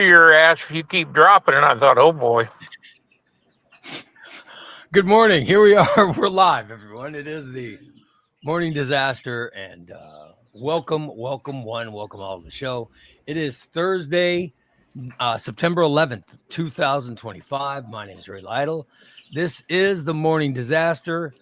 your ass if you keep dropping. And I thought, oh boy. Good morning. Here we are. We're live, everyone. It is the Morning Disaster, and welcome all to the show. It is Thursday, September 11th, 2025. My name is Ray Lytle. This is the Morning Disaster.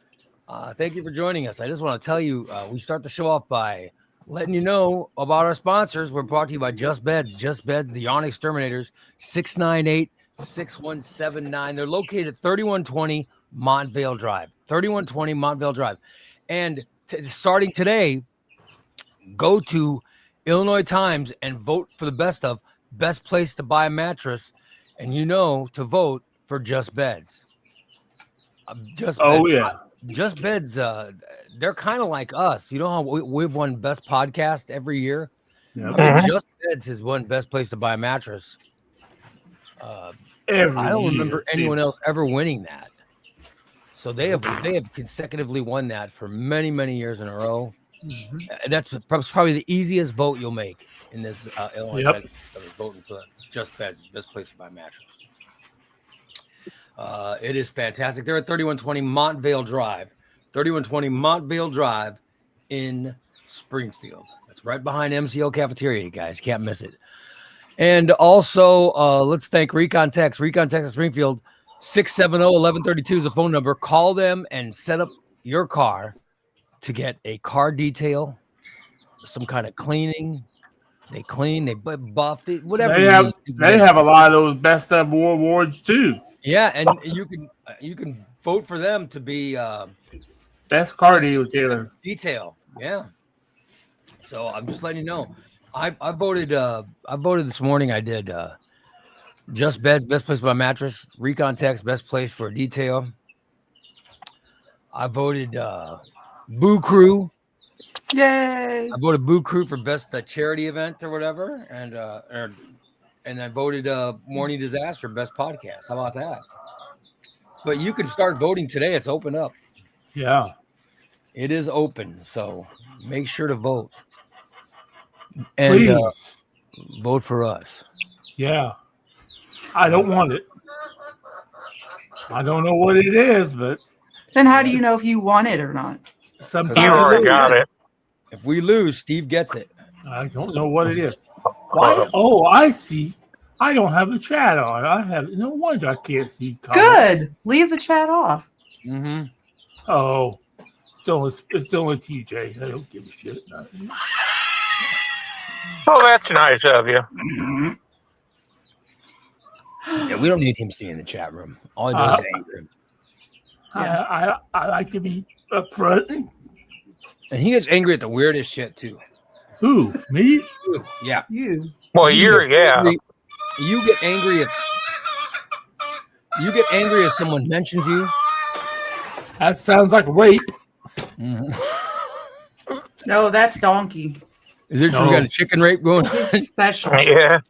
Thank you for joining us. I just want to tell you, we start the show off by letting you know about our sponsors. We're brought to you by Just Beds. Just Beds, the Onyx Terminators, 698-6179. They're located at 3120 Montvale Drive. 3120 Montvale Drive. And starting today, go to Illinois Times and vote for the best place to buy a mattress. And to vote for Just Beds. Just Beds, they're kind of like us. You know how we've won best podcast every year? Yep. I mean, Just Beds has won best place to buy a mattress. I don't remember anyone else ever winning that. So they have consecutively won that for many, many years in a row. Mm-hmm. That's probably the easiest vote you'll make in this Illinois. Yep. Voting for Just Beds, best place to buy a mattress. It is fantastic. They're at 3120 Montvale Drive. 3120 Montvale Drive in Springfield. That's right behind MCO Cafeteria, you guys. Can't miss it. And also, let's thank Recon Tex. Recon Tex in Springfield, 670-1132 is the phone number. Call them and set up your car to get a car detail, some kind of cleaning. They clean, they buff it, whatever. They have a lot of those best of awards too. Yeah, and you can vote for them to be best car detailer. Detail, yeah. So I'm just letting you know. I voted this morning. I did Just Beds, best place to buy a mattress. Recon Tex, best place for a detail. I voted Boo Crew. Yay! I voted Boo Crew for best charity event or whatever, and I voted Morning Disaster best podcast. How about that? But you can start voting today. It's open up. Yeah, it is open. So make sure to vote and vote for us. Yeah, I don't want it. I don't know what it is, but then how do you know if you want it or not? Sometimes you already got it. If we lose, Steve gets it. I don't know what it is. Why? Oh, I see. I don't have the chat on. I have no wonder I can't see comments. Good. Leave the chat off. Mm-hmm. Oh, it's still a TJ. I don't give a shit. Oh, that's nice of you. Yeah, we don't need him seeing in the chat room. All he does is anger him. I like to be up front. And he gets angry at the weirdest shit too. Who? Me? You. Yeah. You. Well, you get angry if someone mentions you. That sounds like rape. Mm-hmm. No, that's Donkey. Is there some kind of chicken rape going on? He's special. Yeah.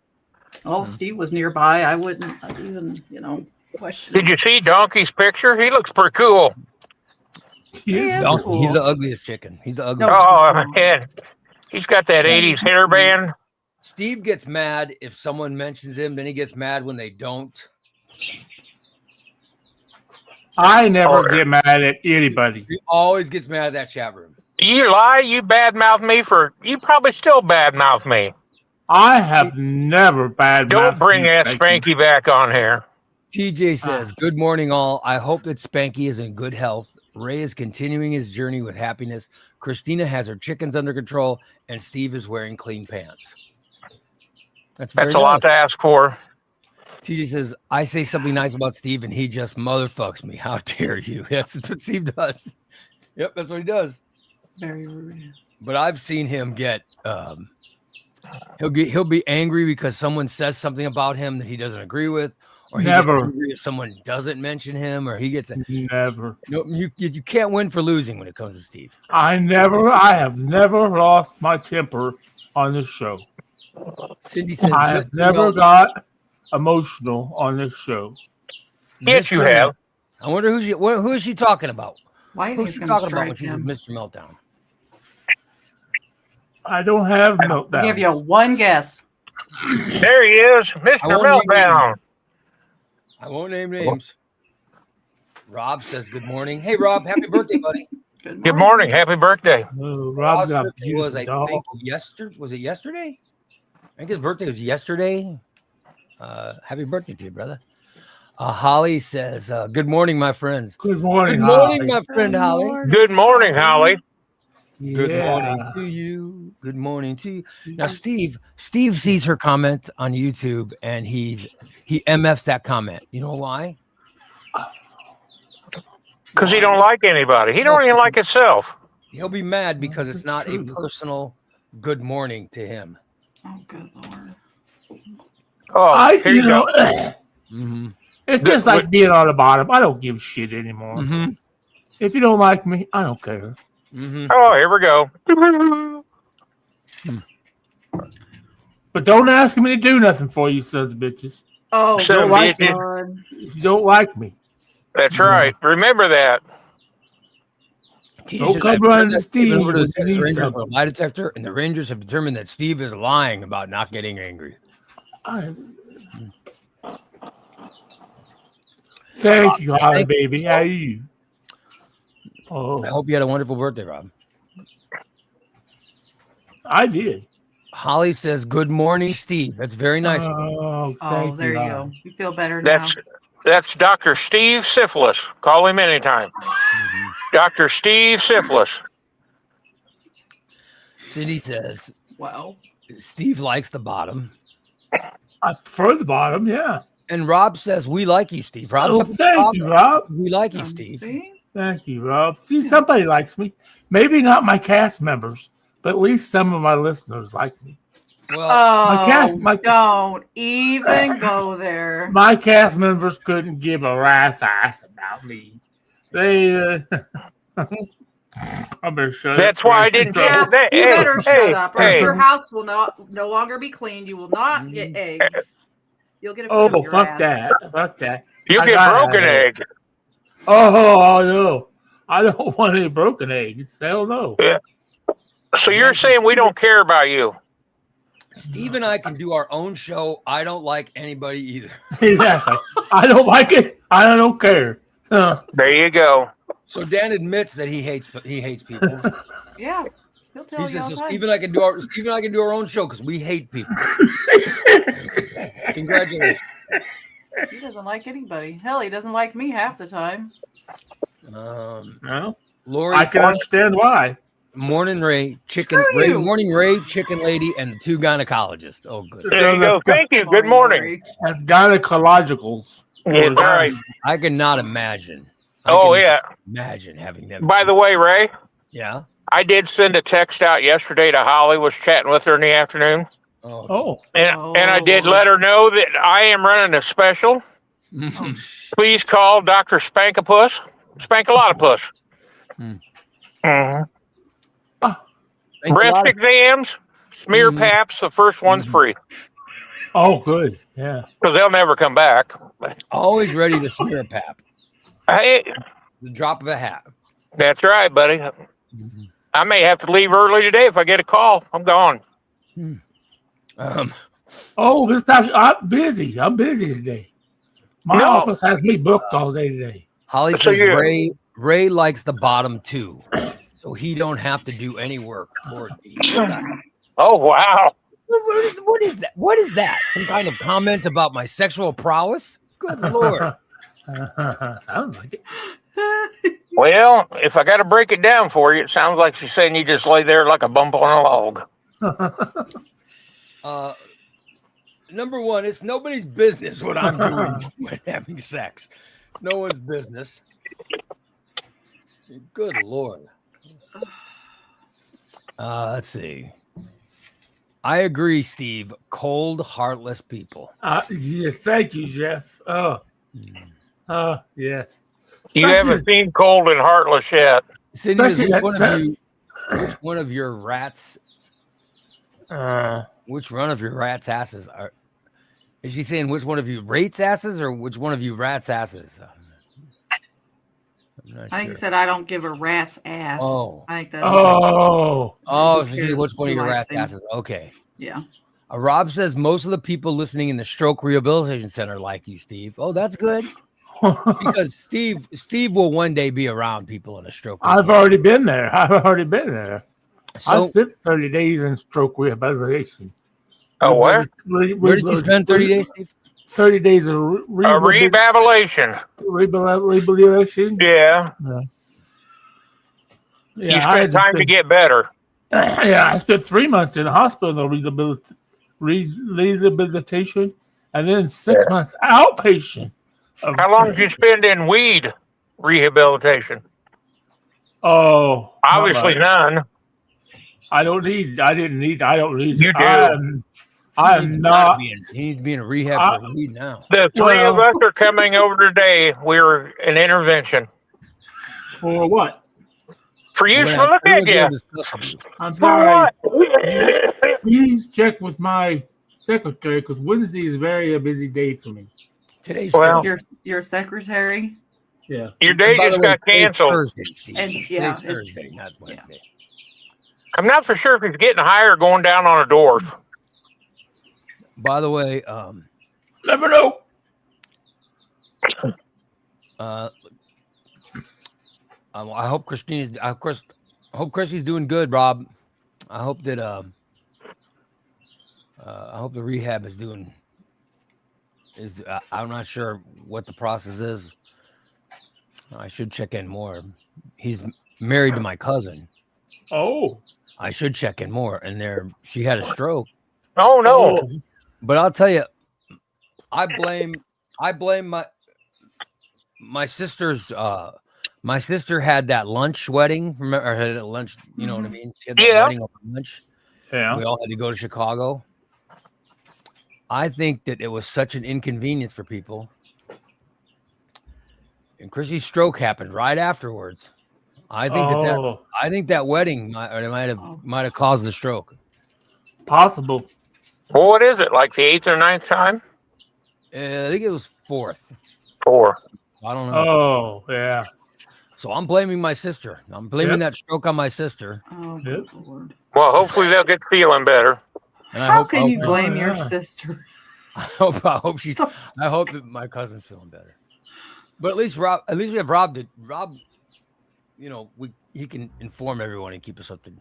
Oh, Steve was nearby. I wouldn't even, question. Did you see Donkey's picture? He looks pretty cool. He's cool. He's the ugliest chicken. He's the ugliest. Oh, man. He's got that 80s hairband. Steve gets mad if someone mentions him. Then he gets mad when they don't. I never get mad at anybody. He always gets mad at that chat room. You lie. You badmouth me you probably still badmouth me. I have never badmouthed. Don't bring that Spanky back on here. TJ says, good morning, all. I hope that Spanky is in good health. Ray is continuing his journey with happiness. Christina has her chickens under control, and Steve is wearing clean pants. That's a lot to ask for. TJ says, I say something nice about Steve, and he just motherfucks me. How dare you? That's what Steve does. Yep, that's what he does. Very rude. But I've seen him get he'll be angry because someone says something about him that he doesn't agree with, or he gets angry if someone doesn't mention him, or he gets never. You can't win for losing when it comes to Steve. I have never lost my temper on this show. Cindy says, I have never got emotional on this show. Yes, you have. I wonder who is she talking about? Who's she talking about when she says Mr. Meltdown? I don't have meltdown. I'll give you one guess. There he is, Mr. won't name Meltdown. I won't name names. Rob says good morning. Hey, Rob, happy birthday, buddy. Good morning. Happy birthday. Oh, Rob's Rob's got a birthday was, beautiful I dog. think, yesterday. Was it yesterday? I think his birthday was yesterday. Happy birthday to you, brother. Holly says, good morning, my friends. Good morning, Good morning, Holly. my friend Holly. Good morning, Holly. Good morning to you. Good morning to you. Now, Steve sees her comment on YouTube and he MFs that comment. You know why? Because he don't like anybody. He don't even like himself. He'll be mad because it's not a personal good morning to him. Oh, good Lord. Oh, here you go. Mm-hmm. It's just like being on the bottom. I don't give a shit anymore. Mm-hmm. If you don't like me, I don't care. Mm-hmm. Oh, here we go. But don't ask me to do nothing for you, sons of bitches. Oh, So don't like bitches. God. If you don't like me, That's right. Remember that. don't come running to Steve. Over to the when you Texas need Rangers for a something. lie detector, and the Rangers have determined that Steve is lying about not getting angry. Thank you, Holly, baby. How are you? Oh, I hope you had a wonderful birthday, Rob. I did. Holly says, "Good morning, Steve." That's very nice. Oh, Oh, thank there you Holly. go. You feel better That's Dr. Steve Syphilis. Call him anytime. Dr. Steve Syphilis. Cindy says, now. Wow. "Steve likes the bottom," I prefer the bottom, yeah. and Rob says, "We like you, Steve." Rob, Oh, thank you, Rob. We like you, Steve. See? Thank you, Rob. See, somebody likes me. Maybe not my cast members, but at least some of my listeners like me. Well, Oh, my- don't even go there. My cast members couldn't give a rat's ass about me. They, I better shut That's up. why I didn't Yeah, tell you. you better shut up, or hey. your house will no longer be cleaned. You will not get eggs. You'll get a Oh, foot up your fuck ass. that. Fuck that. You I get got broken it. eggs. Oh, no. I don't want any broken eggs. Hell no. So you're saying we don't care about you? Steve and I can do our own show. I don't like anybody either. Exactly. I don't like it. I don't care. There you go. So Dan admits that he hates people. Yeah, he'll tell He you says, all so the time. Steve and I can do our own show because we hate people. Congratulations. He doesn't like anybody. Hell, he doesn't like me half the time. No, Lori I can understand why. Morning Ray, chicken Screw Ray, you. morning Ray, chicken lady, and the two gynecologists. Oh, good. There you go. Thank you. Good morning. That's gynecologicals. That's right. I cannot imagine. Oh, yeah. Imagine having them. By the way, Ray, Yeah. I did send a text out yesterday to Holly. Was chatting with her in the afternoon. Oh. Oh, And I did let her know that I am running a special. Please call Dr. Spankapus. Spank-a-lot-of-puss. Breast exams, smear paps. The first one's free oh, good. Yeah. because they'll never come back. Always ready to smear a pap. Hey, The drop of a hat. that's right, buddy. I may have to leave early today if I get a call. I'm gone. Oh, this time I'm busy. I'm busy today. My No. office has me booked all day today. Holly So says you- Ray likes the bottom too, so he don't have to do any work. Or Oh, wow. what is that? What is that? Some kind of comment about my sexual prowess? Good Lord. Sounds like it. Well, if I got to break it down for you, it sounds like she's saying you just lay there like a bump on a log. Number one, it's nobody's business what I'm doing when having sex. It's no one's business. Good Lord. Let's see. I agree, Steve. Cold, heartless people. Yeah, thank you, Jeff. Oh, yes. You haven't seen Cold and Heartless yet. Cindy, Especially which one of your rats? Which one of your rats' asses are? Is she saying which one of you rates asses or which one of you rats' asses? I'm not I think sure. he said, I don't give a rat's ass. Oh. I think that's. Oh, Oh, Who she said, cares which one of who your likes rats' him? asses? Okay. Yeah. Rob says most of the people listening in the stroke rehabilitation center like you, Steve. Oh, that's good. Because Steve will one day be around people in a stroke. I've already been there. So, I spent 30 days in stroke rehabilitation. Oh, where? where did you spend 30 days, Steve? 30 days of Rehabilitation. rehabilitation. Yeah. Yeah, You spent time to get better. Yeah, I spent 3 months in the hospital rehabilitation, and then 6 months outpatient. How long did you spend in weed rehabilitation? Oh, Obviously none. I don't need. You do. I'm not. He needs to be in a rehab for weed now. The three of us are coming over today. We're an intervention. For what? For you, look at you. I'm For sorry. what? Please check with my secretary because Wednesday is very a busy day for me. Today's Well, Your secretary. Yeah. your day just got canceled. Thursday, Steve. And yeah, Today's Thursday, not Wednesday. I'm not for sure if he's getting high or going down on a dwarf. By the way, Never know. I hope Chrissy's doing good, Rob. I hope that I hope the rehab is doing. I'm not sure what the process is. I should check in more. He's married to my cousin. Oh. I should check in more. And she had a stroke. Oh no! But I'll tell you, I blame my sister's. My sister had that lunch wedding. Remember, or had a lunch. You know what I mean? She had that wedding over lunch. Yeah. We all had to go to Chicago. I think that it was such an inconvenience for people. And Chrissy's stroke happened right afterwards. I think that wedding might have caused the stroke. Possible. Well, what is it? Like the 8th or 9th time? I think it was 4th. 4. I don't know. Oh, yeah. So I'm blaming my sister. I'm blaming that stroke on my sister. Oh, Yep. Lord. Well, hopefully they'll get feeling better. And How can you blame your sister? I hope that my cousin's feeling better. But at least we have Rob. Rob, he can inform everyone and keep us up to,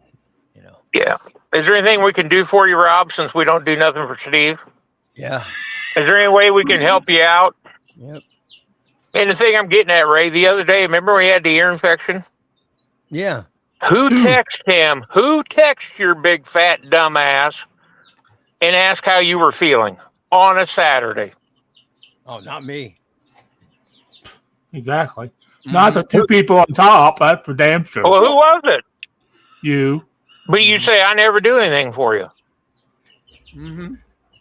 Yeah. Is there anything we can do for you, Rob, since we don't do nothing for Steve? Yeah. Is there any way we can help you out? Yep. And the thing I'm getting at, Ray, the other day, remember we had the ear infection? Yeah. Who texted him? Who texted your big fat dumb ass and asked how you were feeling on a Saturday? Oh, not me. Exactly. Not the two people on top. That's for damn sure. Well, who was it? You. But you say I never do anything for you. Mm-hmm.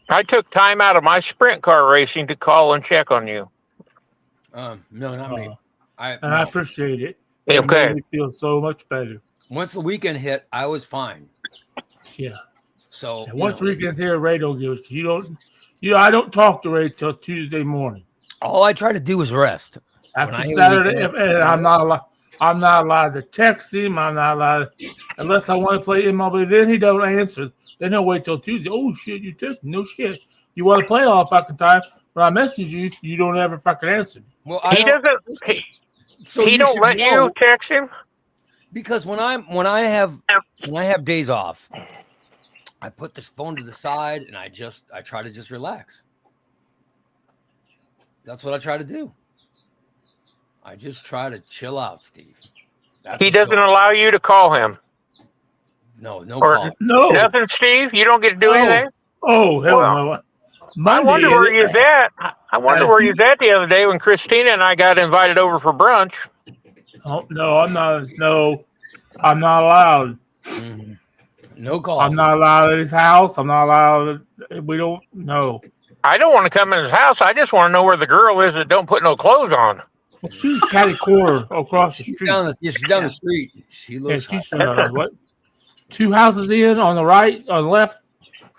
I took time out of my sprint car racing to call and check on you. No, not me. I No. appreciate it. It Okay. made me feel so much better. Once the weekend hit, I was fine. Yeah. So And once weekend's here, Ray don't give it to you. I don't talk to Ray till Tuesday morning. all I try to do is rest. After Saturday, and I'm not allowed to text him. I'm not allowed unless I want to play MLB. Then he don't answer. Then he'll wait till Tuesday. Oh shit, you took no shit. You want to play all the fucking time? When I message you, you don't ever fucking answer me. Well, He doesn't. He don't let you text him. Because when I have days off, I put this phone to the side and I try to just relax. That's what I try to do. I just try to chill out, Steve. He doesn't allow you to call him. No Or call. No. nothing, Steve. You don't get to do anything. Oh hell Well, no. I Monday, wonder where you was at. I wonder where you was at the other day when Christina and I got invited over for brunch. Oh no, I'm not. No, I'm not allowed. Mm-hmm. No calls. I'm not allowed at his house. I'm not allowed. We don't know. I don't want to come in his house. I just want to know where the girl is that don't put no clothes on. Well, she's catty corner across the She's street. she's down the street. She Yeah, looks she's hot. what? 2 houses in on the right, on the left.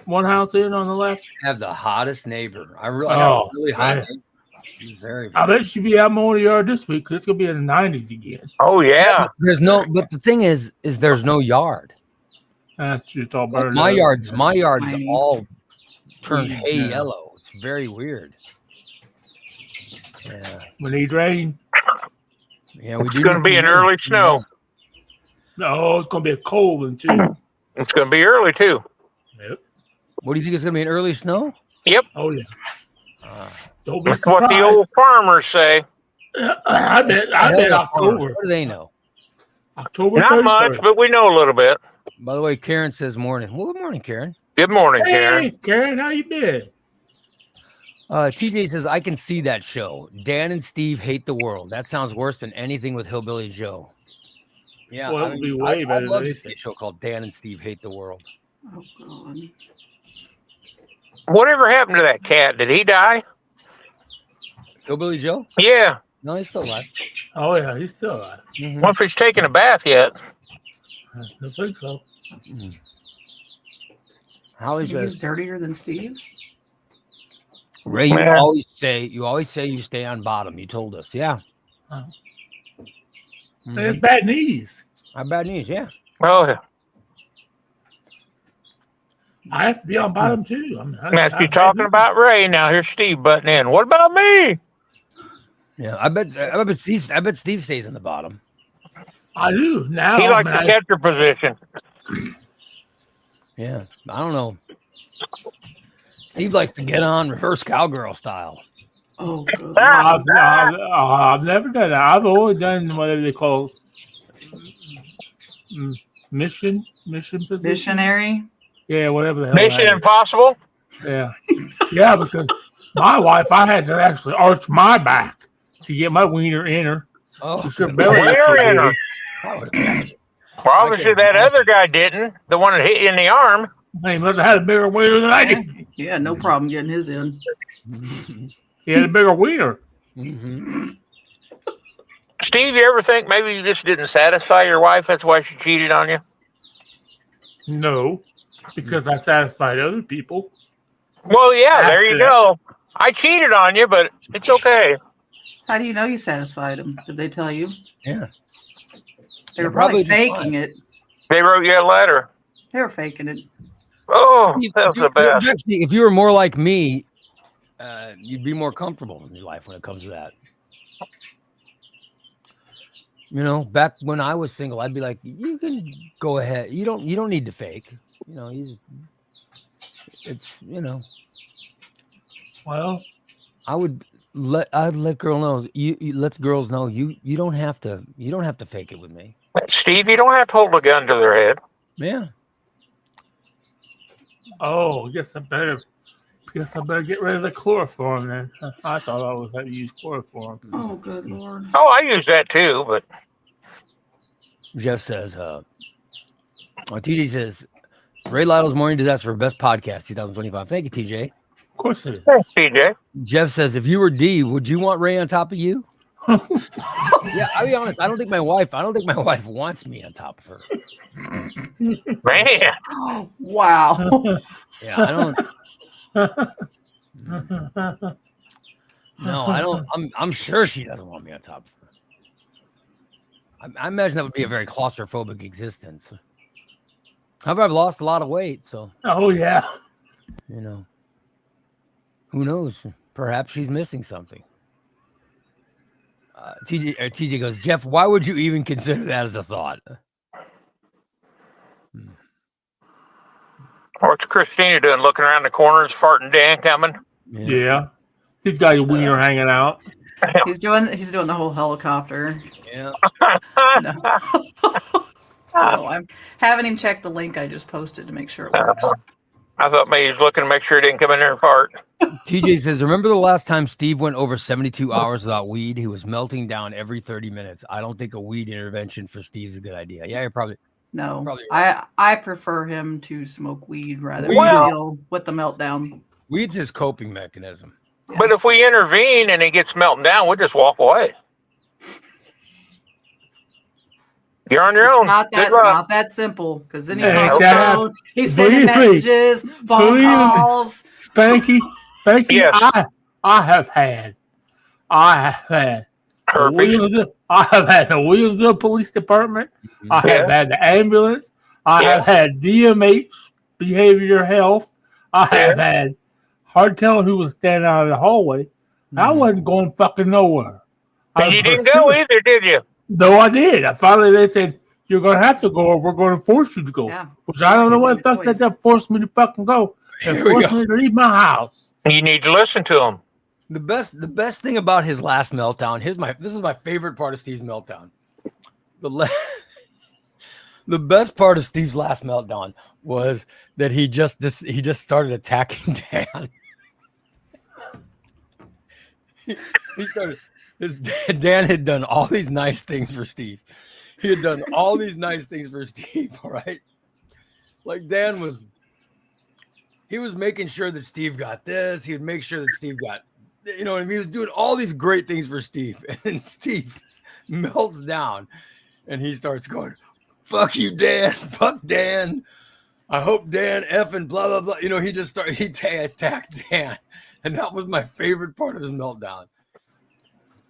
1 house in on the left. Have the hottest neighbor. I got Oh, a really hot man. neighbor. She's very, I very bet she'll be out mowing the yard this week because it's gonna be in the 90s again. Oh yeah. but the thing is there's no yard. That's just all Like burned. my up. yard's Tiny. all turned Weed hay now. yellow. It's very weird. Yeah. We need rain. Yeah, we It's do. going to need be an rain. early snow. No, it's gonna be a cold one too. It's going to be early too. Yep. What do you think it's going to be an early snow? Oh yeah. Uh, Don't be That's what the surprised. old farmers say. I bet October. What do they know? October Not much, 31st. but we know a little bit. By the way, Karen says morning. Well, good morning, Karen. Good morning, Hey, Karen. Karen, how you been? TJ says, I can see that show. Dan and Steve hate the world. That sounds worse than anything with Hillbilly Joe. Yeah, Well, it would be way better I'd than love to see anything. a show called Dan and Steve Hate the World. Oh, God. Whatever happened to that cat? Did he die? Hillbilly Joe? Yeah. No, he's still alive. Oh yeah, he's still alive. Mhm. Wonder if he's taking a bath yet. I don't think so. How is He's this? dirtier than Steve. Ray, you Yeah. always say you stay on bottom. You told us. Yeah. Oh. Mhm. He has bad knees. I have bad news. Yeah. Oh, yeah. I have to be on bottom too. That's you talking about Ray. Now here's Steve butting in. What about me? Yeah. I bet Steve stays in the bottom. I do now. He likes the man, catcher position. Yeah. I don't know. Steve likes to get on reverse cowgirl style. Oh, good. I've never done that. I've only done whatever they call mission position. Missionary. Yeah, whatever the hell. Mission that is. Impossible. Yeah, yeah. Because my wife, I had to actually arch my back to get my wiener in her. Oh, It's her belly. Where in her? I would imagine. Well, obviously that other guy didn't. The one that hit you in the arm. He must have had a bigger wiener than I did. Yeah, no problem getting his in. He had a bigger wiener. Mm-hmm. Steve, you ever think maybe you just didn't satisfy your wife? That's why she cheated on you? No, because I satisfied other people. Well, yeah, there you After go. I cheated on you, but it's okay. How do you know you satisfied him? Did they tell you? Yeah. They were Yeah, probably probably just faking fine. it. They wrote you a letter. They were faking it. Oh, that was the best. Actually, if you were more like me, you'd be more comfortable in your life when it comes to that. You know, back when I was single, I'd be like, "You can go ahead. You don't need to fake. You know, it's you know." Well, I'd let girl know. You let girls know you don't have to fake it with me. Steve, you don't have to hold a gun to their head. Yeah. I guess I better get rid of the chloroform then. I thought I always had to use chloroform. Oh, good Lord. Oh, I use that too, but Jeff says, TJ says, Ray Lytle's Morning Disaster for Best Podcast 2025. Thank you, TJ. Of course it is. thanks, CJ. Jeff says, if you were D, would you want Ray on top of you? Yeah, I'll be honest. I don't think my wife wants me on top of her. Man, Wow. Yeah, I don't. No, I don't. I'm sure she doesn't want me on top of her. I imagine that would be a very claustrophobic existence. However, I've lost a lot of weight, so Oh yeah. you know, who knows? Perhaps she's missing something. TJ goes, Jeff, why would you even consider that as a thought? what's Christina doing? Looking around the corners, farting Dan coming. Yeah. He's got your wiener hanging out. He's doing the whole helicopter. Yeah. No. No, I'm having him check the link I just posted to make sure it works. I thought maybe he's looking to make sure he didn't come in there and fart. TJ says, remember the last time Steve went over 72 hours without weed? He was melting down every 30 minutes. I don't think a weed intervention for Steve's a good idea. Yeah, you're probably. No, Probably right. I prefer him to smoke weed rather than Well- deal with the meltdown. Weed's his coping mechanism. But if we intervene and he gets melting down, we'll just walk away. You're on your It's own. not Good luck. not that simple. Because then he's Hey, on the Dad, phone, he's sending believe me. messages, phone Believe me. calls. Spanky, Yes. I have had the Herpes. I have had the Williamsville Police Department. I have had the ambulance. I have had DMH, behavioral health. I have had hard telling who was standing out in the hallway. I wasn't going fucking nowhere. And you didn't go either, did you? Though I did. Finally, they said, you're going to have to go or we're going to force you to go. Yeah. Which I don't know what the fuck that forced me to fucking go. They forced me to leave my house. You need to listen to him. The best thing about his last meltdown. This is my favorite part of Steve's meltdown. The best part of Steve's last meltdown was that he just started attacking Dan. Dan had done all these nice things for Steve. He had done all these nice things for Steve, all right? Like Dan was making sure that Steve got this. He would make sure that Steve got, you know what I mean? He was doing all these great things for Steve. And then Steve melts down and he starts going, fuck you, Dan. Fuck Dan. I hope Dan effing blah, blah, blah. You know, he attacked Dan. And that was my favorite part of his meltdown.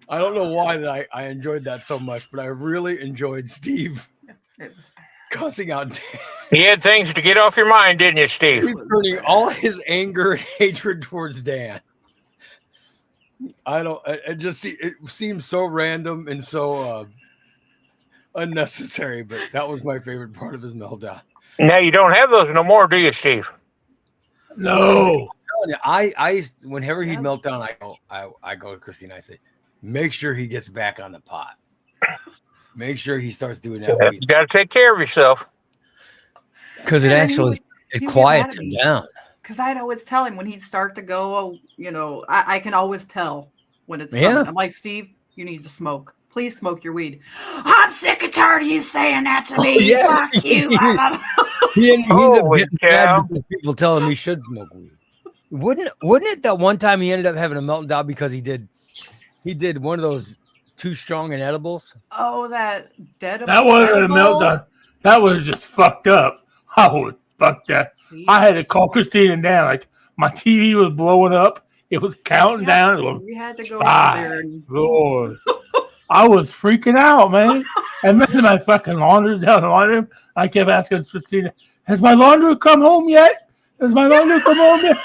I don't know why that I enjoyed that so much, but I really enjoyed Steve cussing out Dan. You had things to get off your mind, didn't you, Steve? He's turning all his anger and hatred towards Dan. It seems so random and so unnecessary, but that was my favorite part of his meltdown. Now you don't have those no more, do you, Steve? No. I whenever he'd melt down, I go to Christine. I say, make sure he gets back on the pot. Make sure he starts doing that. You got to take care of yourself. Because it quiets him down. Because I'd always tell him when he'd start to go, you know, I can always tell when it's coming. Yeah. I'm like, Steve, you need to smoke. Please smoke your weed. I'm sick and tired of you saying that to me. Yeah. Fuck you. He ends up Holy getting cow. mad because people tell him he should smoke weed. Wouldn't it that one time he ended up having a meltdown because he did one of those too strong inedibles? Oh, that dead. That wasn't a meltdown. That was just fucked up. I was fucked up. I had to call Christine down. Like, my TV was blowing up. It was counting down. It was We had to go out there. 5, 4. I was freaking out, man. And then my fucking laundry down the laundry room. I kept asking Christina, has my laundry come home yet? Has my laundry come home yet?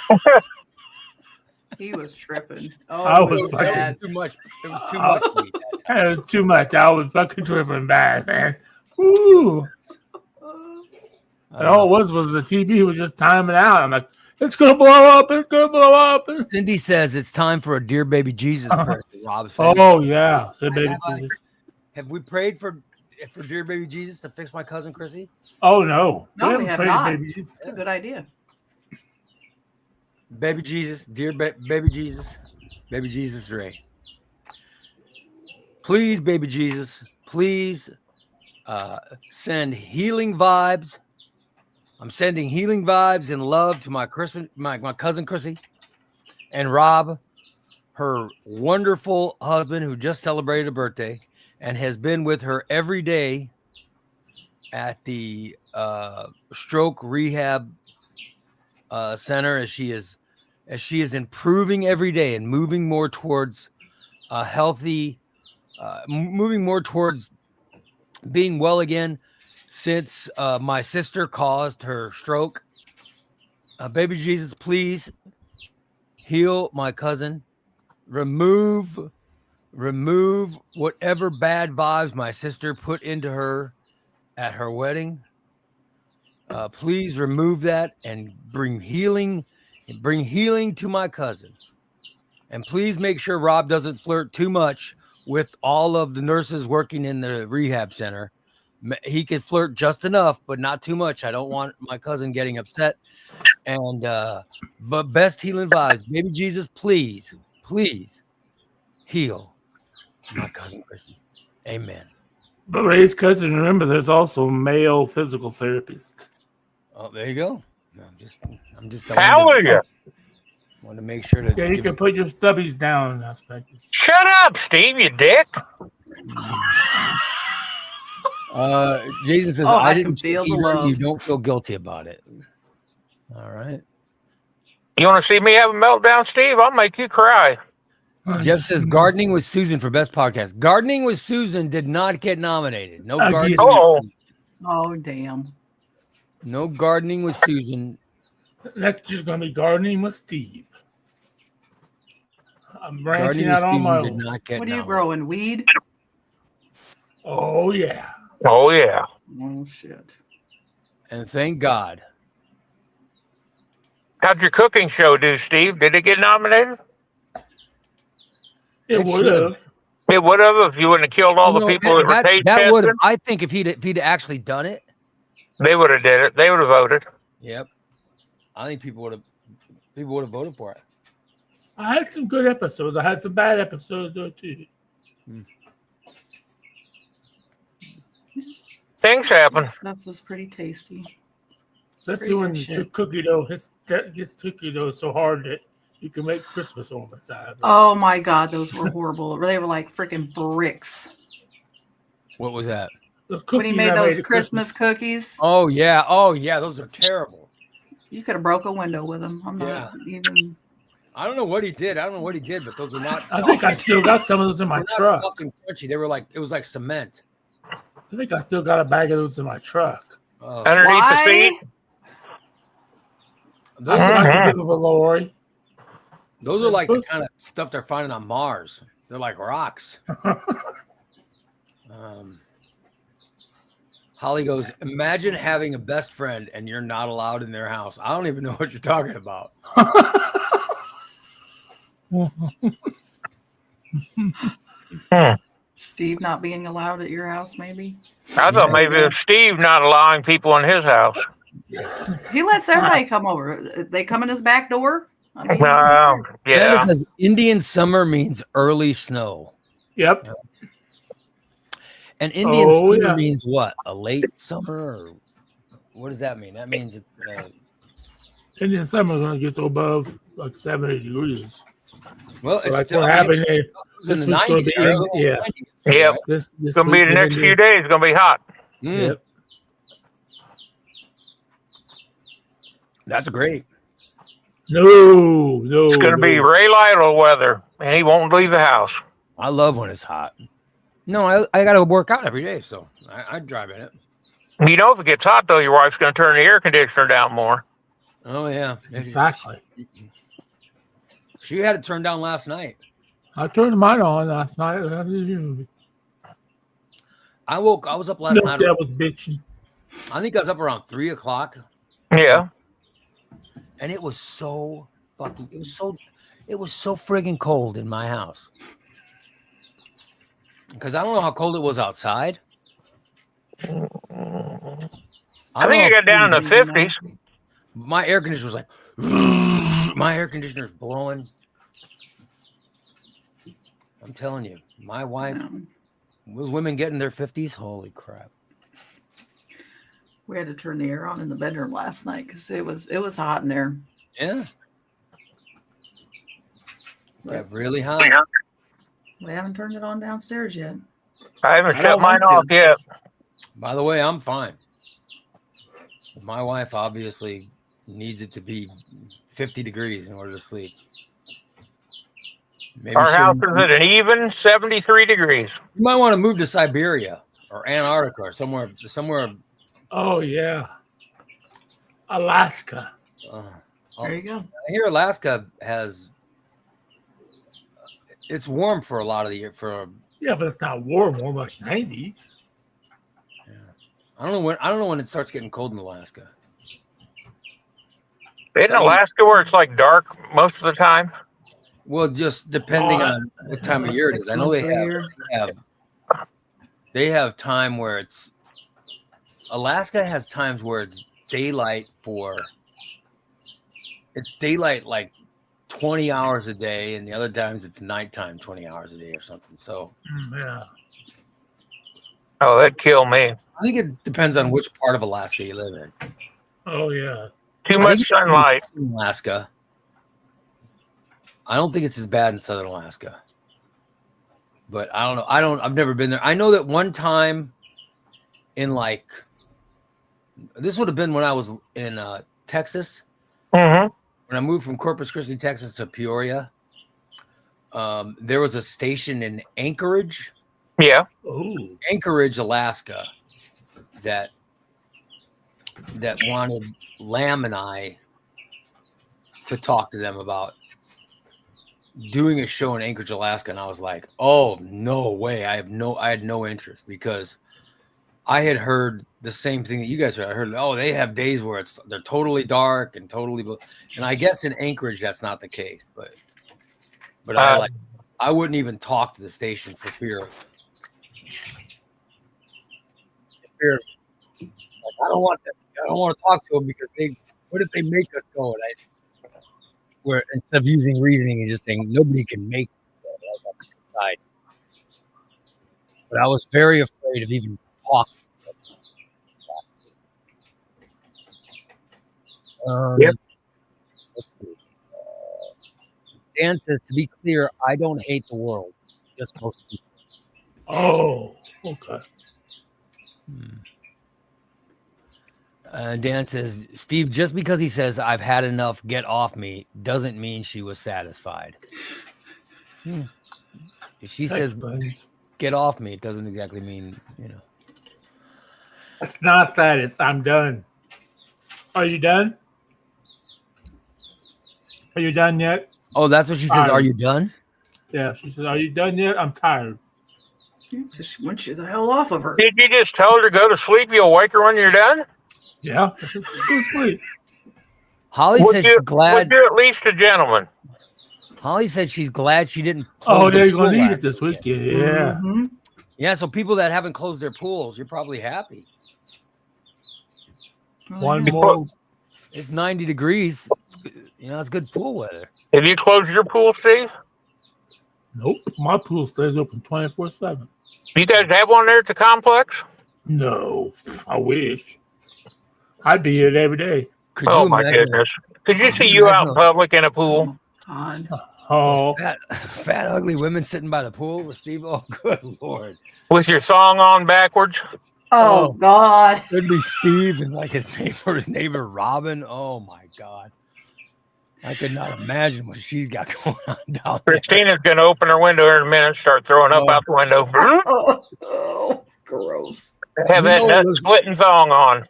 He was tripping. Oh, I it was was fucking- It bad. was too much. It was too much weed that time. It was too much. I was fucking tripping bad, man. Woo. And all it was the TV was just timing out. I'm like, it's going to blow up. It's going to blow up. Cindy says it's time for a Dear Baby Jesus prayer. Rob's family. Oh, yeah. The baby Jesus. Have we prayed for Dear Baby Jesus to fix my cousin Chrissy? Oh, no. No, we haven't have prayed not. baby Jesus. That's a good idea. Baby Jesus, dear Baby Jesus, Baby Jesus Ray. Please, Baby Jesus, please send healing vibes. I'm sending healing vibes and love to my cousin Chrissy and Rob, her wonderful husband who just celebrated a birthday and has been with her every day at the stroke rehab center as she is improving every day and moving more towards a healthy, moving more towards being well again since my sister caused her stroke. Baby Jesus, please heal my cousin. Remove whatever bad vibes my sister put into her at her wedding. Please remove that and bring healing to my cousin. And please make sure Rob doesn't flirt too much with all of the nurses working in the rehab center. He can flirt just enough, but not too much. I don't want my cousin getting upset. And but best healing vibes. Baby Jesus, please heal my cousin Chrissy. Amen. But Ray's cousin, remember, there's also male physical therapists. Oh, there you go. I'm just Hallelujah. want to make sure to Yeah, you give can put your stubbies down. That's right. Shut up, Steve, you dick. Jason says, Oh, I I didn't can feel the either. love. You don't feel guilty about it. All right. You want to see me have a meltdown, Steve? I'll make you cry. Jeff says gardening with Susan for best podcast. Gardening with Susan did not get nominated. No Again. gardening. Oh. Oh, damn. No gardening with Susan. Next year's going to be gardening with Steve. I'm branching Gardening out on my season did own. not get What are you down. growing? Weed? Oh yeah. Oh yeah. Oh shit. And thank God. How'd your cooking show do, Steve? Did it get nominated? It It would should. have. It would have if you wouldn't have killed all the people that were taste that would have. testing. I think if he'd actually done it. They would have did it. They would have voted. Yep. I think people would have voted for it. I had some good episodes. I had some bad episodes though too. Things happen. Stuff was pretty tasty. Especially when good the shit. cookie dough hits cookie dough so hard that you can make Christmas ornaments out of it. Oh my god, those were horrible. They were like freaking bricks. What was that? The When he cookies made I those at Christmas cookies, Oh yeah. Oh yeah. Those are terrible. you could have broke a window with them. I'm not even. I don't know what he did. But those were not. I think I still got some of those in my They're not truck. soft and crunchy. They were like it was like cement. I think I still got a bag of those in my truck. Underneath the Why? seat. Those I are forgot like, to give them a Lori. those are like the kind of stuff they're finding on Mars. They're like rocks. Holly goes, imagine having a best friend and you're not allowed in their house. I don't even know what you're talking about. Steve not being allowed at your house, maybe. I thought maybe it was Steve not allowing people in his house. He lets everybody come over. They come in his back door. I mean, Candace Yeah. says Indian summer means early snow. Yep. And Indian Oh, summer yeah. means what? A late summer? Or what does that mean? That means it's Indian summer when it gets above like 70 degrees. well, So it's that's still what happened there. it's in This the week's gonna 90s, be early yeah. 90s, Yep. right? This It's gonna be week's the next few Indian- days. It's gonna be hot. Mm, Yep. That's great. No. It's gonna be Ray Lionel weather, and he won't leave the house. I love when it's hot. No, I got to work out every day, so I drive in it. You know, if it gets hot though, your wife's gonna turn the air conditioner down more. Oh yeah, Exactly. she had it turned down last night. I turned mine on last night. I was up last No, night. that was bitching. I think I was up around 3:00, Yeah. and it was so fucking. It was so friggin' cold in my house. Because I don't know how cold it was outside. I think it got down in the 50s. My air conditioner was like, my air conditioner's blowing. I'm telling you, my wife, those women getting their 50s, holy crap. we had to turn the air on in the bedroom last night because it was hot in there. Yeah. Got really hot. We haven't turned it on downstairs yet. I haven't I shut don't mine want off yet. By the way, I'm fine. My wife obviously needs it to be 50 degrees in order to sleep. Maybe Our house she'll- is at an even 73 degrees. You might want to move to Siberia or Antarctica or somewhere. Oh yeah. Alaska. There you go. I hear Alaska has. It's warm for a lot of the year. Yeah, but it's not warm like 90s. I don't know when it starts getting cold in Alaska. Isn't Alaska where it's like dark most of the time? Well, just depending on what time of year it is. I know they have time where it's. Alaska has times where it's daylight it's daylight like 20 hours a day, and the other times it's nighttime 20 hours a day or something. So Yeah. Oh, that'd kill me. I think it depends on which part of Alaska you live in. Oh yeah. Too I much think it's sunlight. in Alaska. I don't think it's as bad in southern Alaska. But I don't know. I've never been there. I know that one time in this would have been when I was in Texas. Mm-hmm. When I moved from Corpus Christi, Texas to Peoria, there was a station in Anchorage, Oh. Alaska, that wanted Lamb and I to talk to them about doing a show in Anchorage, Alaska, and I was like, "Oh no way! I had no interest because I had heard the same thing that you guys heard. I heard, oh, they have days where they're totally dark and totally, and I guess in Anchorage that's not the case, but I wouldn't even talk to the station for fear of like, I don't want to talk to them because what if they make us go? And where instead of using reasoning and just saying nobody can make me go, like, but I was very afraid of even talking. Yep. Let's see. Dan says, to be clear, I don't hate the world, just most people. Oh, okay. Dan says, Steve, just because he says I've had enough, get off me, doesn't mean she was satisfied. If she says get off me, it doesn't exactly mean, It's not that. It's I'm done. Are you done? Are you done yet? Oh, that's what she says. Are you done? Yeah, she said, are you done yet? I'm tired. Just wants you the hell off of her. Did you just tell her to go to sleep? You'll wake her when you're done? Yeah, just go to sleep. Holly said she's glad. Would you at least a gentleman? Holly said she's glad she didn't. Oh, they're going to eat it this weekend. Yeah. Mm-hmm. Yeah, so people that haven't closed their pools, you're probably happy. One more. It's 90 degrees. It's good pool weather. Have you closed your pool, Steve? Nope. My pool stays open 24/7. You guys have one there at the complex? No, I wish. I'd be here every day. Could Oh, you my imagine goodness. Could you see you out in public in a pool? God. Oh, fat, ugly women sitting by the pool with Steve? Oh, good Lord. With your thong on backwards? Oh, God. It'd be Steve and like his neighbor Robin. Oh, my God. I could not imagine what she's got going on down there. Christina's going to open her window in a minute, start throwing up out the window. Oh, gross. Have that nut splitting thong on.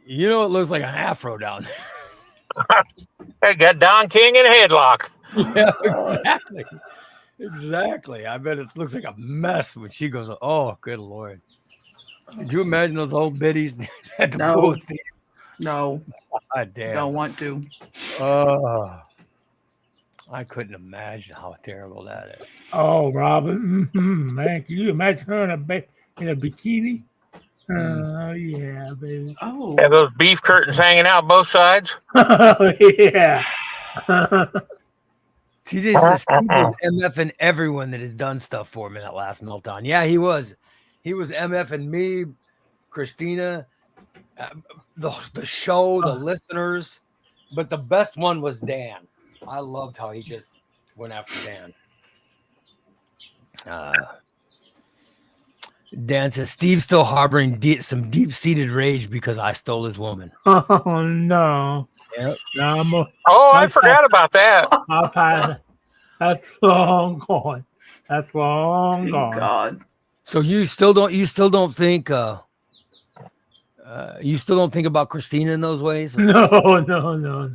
You know, it looks like an afro down there. They got Don King in a headlock. Yeah, exactly. Exactly. I bet it looks like a mess when she goes, oh, good Lord. Could you imagine those old biddies at the pool? No. God damn. Don't want to. Oh, I couldn't imagine how terrible that is. oh, Robin, man, can you imagine her in a bikini? Oh, yeah, baby. Oh. Have those beef curtains hanging out both sides? Oh, yeah. TJ says Steve was MFing everyone that has done stuff for him in that last meltdown. Yeah, he was. He was MFing me, Christina, the show, the listeners. But the best one was Dan. I loved how he just went after Dan. Dan says Steve's still harboring some deep-seated rage because I stole his woman. Oh, no. Yep. No, I forgot about that. That's long gone. That's long gone. God. So you still don't think about Christina in those ways? No.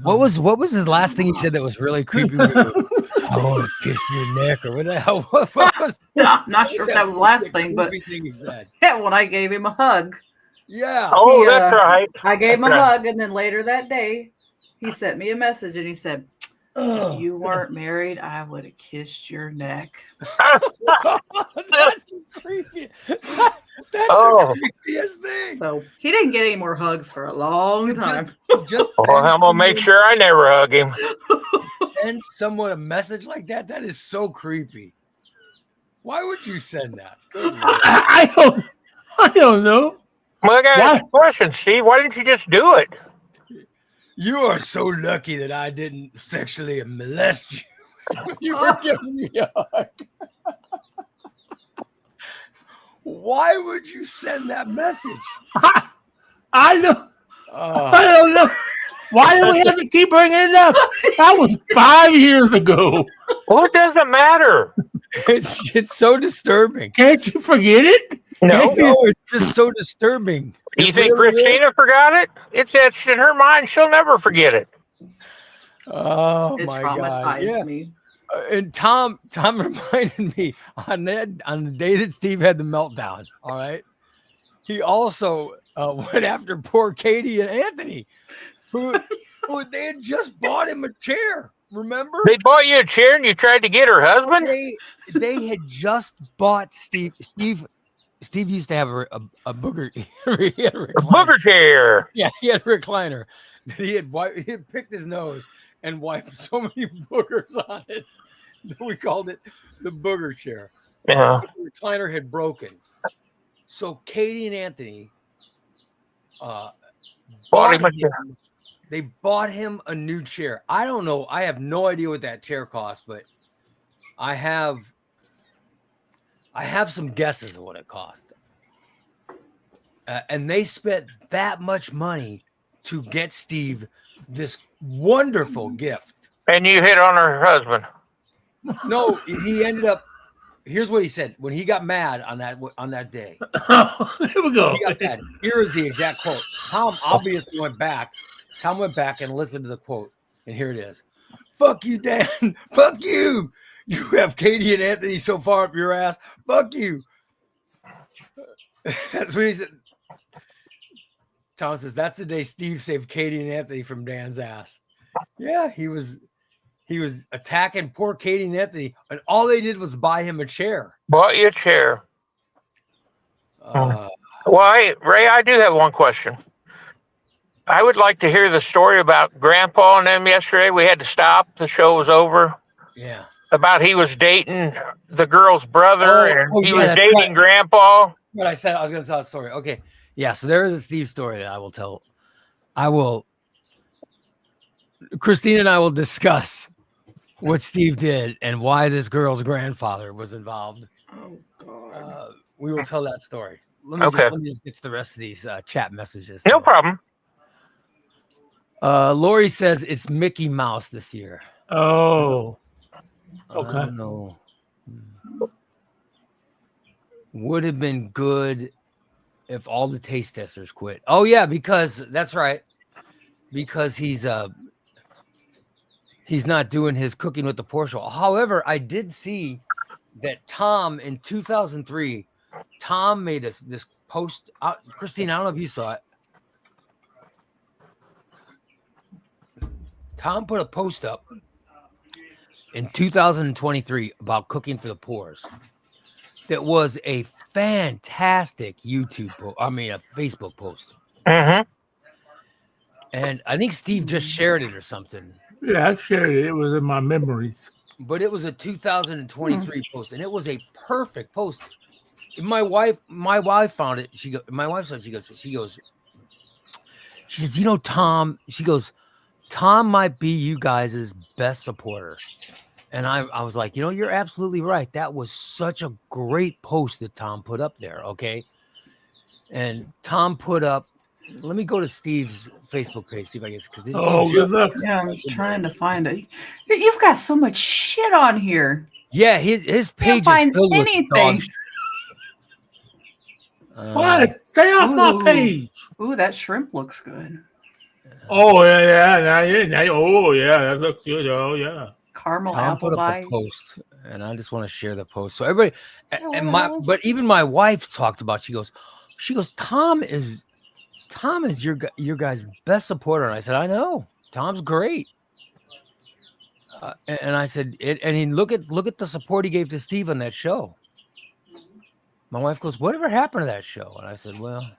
What was his last thing he said that was really creepy? I want to kiss your neck or what the hell? What was? No, I'm not sure if that was the last thing, but thing he said. yeah, when I gave him a hug. Yeah. Oh, that's right. I gave him a hug, and then later that day, he sent me a message and he said, if you weren't married, I would have kissed your neck. That's creepy. That's the creepiest thing. So he didn't get any more hugs for a long time. Just Well, I'm going to make sure I never hug him. send someone a message like that. That is so creepy. Why would you send that? Good Lord. I don't know. Well, I got a question, Steve. Why didn't you just do it? You are so lucky that I didn't sexually molest you when you were giving me a hug. Why would you send that message? I don't know. Why do we have to keep bringing it up? That was 5 years ago. Well, it doesn't matter. It's so disturbing. Can't you forget it? No. It's just so disturbing. You think Christina forgot it? It's etched in her mind. She'll never forget it. Oh It my God! traumatized Yeah. me. And Tom reminded me on the day that Steve had the meltdown. All right, he also went after poor Katie and Anthony, who they had just bought him a chair. Remember? They bought you a chair and you tried to get her husband? They had just bought Steve. Steve used to have a booger. He had a recliner. Booger chair. Yeah, he had a recliner. He had picked his nose and wiped so many boogers on it that we called it the booger chair. Yeah. The recliner had broken. So Katie and Anthony they bought him a new chair. I don't know. I have no idea what that chair cost, but I have some guesses of what it cost. And they spent that much money to get Steve this wonderful gift. And you hit on her husband. No, he ended up. Here's what he said when he got mad on that day. Here we go. He got mad. Here is the exact quote. Tom obviously went back. Tom went back and listened to the quote, and here it is. Fuck you, Dan. Fuck you. You have Katie and Anthony so far up your ass. Fuck you. That's what he said. Tom says, that's the day Steve saved Katie and Anthony from Dan's ass. Yeah, he was attacking poor Katie and Anthony, and all they did was buy him a chair. Bought you a chair. Well, Ray, I do have one question. I would like to hear the story about Grandpa and them yesterday. We had to stop. The show was over. Yeah. About he was dating the girl's brother and he was dating Grandpa. What I said, I was going to tell a story. Okay. Yeah. So there is a Steve story that I will tell. Christine and I will discuss what Steve did and why this girl's grandfather was involved. Oh, God. We will tell that story. Let me just get to the rest of these chat messages. No problem. Lori says it's Mickey Mouse this year. Oh. Okay. I don't know. Would have been good if all the taste testers quit. Oh yeah, because that's right. Because he's not doing his cooking with the Porsche. However, I did see that Tom in 2003, Tom made this post. Christine, I don't know if you saw it. Tom put a post up in 2023 about cooking for the poors. That was a fantastic YouTube post. I mean, a Facebook post. Mm-hmm. And I think Steve just shared it or something. Yeah, I shared it. It was in my memories. But it was a 2023 post, and it was a perfect post. My wife found it. My wife said, she goes, you know, Tom, she goes, Tom might be you guys' best supporter. And I was like, you know, you're absolutely right. That was such a great post that Tom put up there. Okay. And Tom put up, let me go to Steve's Facebook page, see if I can. Yeah, I'm trying to find it. You've got so much shit on here. Yeah, his page Can't is filled find with anything. dog shit. What? Stay off my page. Ooh, that shrimp looks good. Oh yeah. Oh yeah, that looks good. Oh yeah. Caramel Tom apple put up bites. a post, and I just want to share the post. So everybody, but even my wife talked about. She goes, Tom is your guy's best supporter. And I said, I know, Tom's great. And I said, and he look at the support he gave to Steve on that show. My wife goes, whatever happened to that show? And I said, well,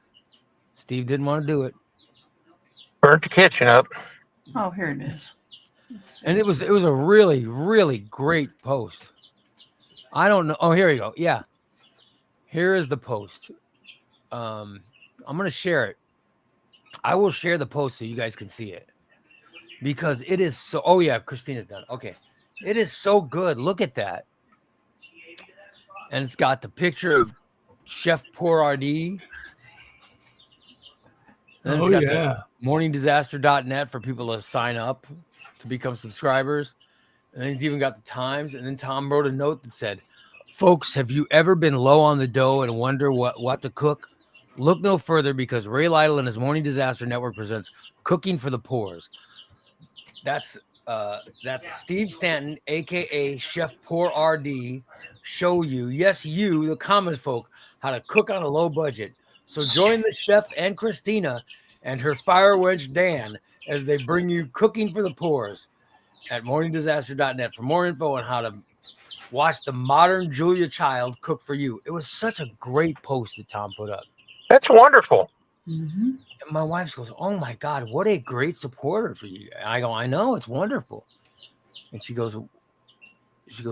Steve didn't want to do it. Burnt the kitchen up. Oh, here it is. And it was a really, really great post. I don't know. Oh, here you go. Yeah. Here is the post. I'm going to share it. I will share the post so you guys can see it. Because it is so... Oh, yeah. Christina's done. Okay. It is so good. Look at that. And it's got the picture of Chef Pourardi. And it's got the morningdisaster.net for people to sign up to become subscribers. And then he's even got the times. And then Tom wrote a note that said, folks, have you ever been low on the dough and wonder what to cook? Look no further because Ray Lytle and his Morning Disaster Network presents Cooking for the Poors. That's That's Steve Stanton, aka Chef Poor RD, show you, yes, you, the common folk, how to cook on a low budget. So join the chef and Christina and her fire wench Dan as they bring you cooking for the poors at morningdisaster.net for more info on how to watch the modern Julia Child cook for you. It was such a great post that Tom put up. That's wonderful. Mhm. And my wife goes, "Oh my God, what a great supporter for you." And I go, "I know, it's wonderful." And she goes,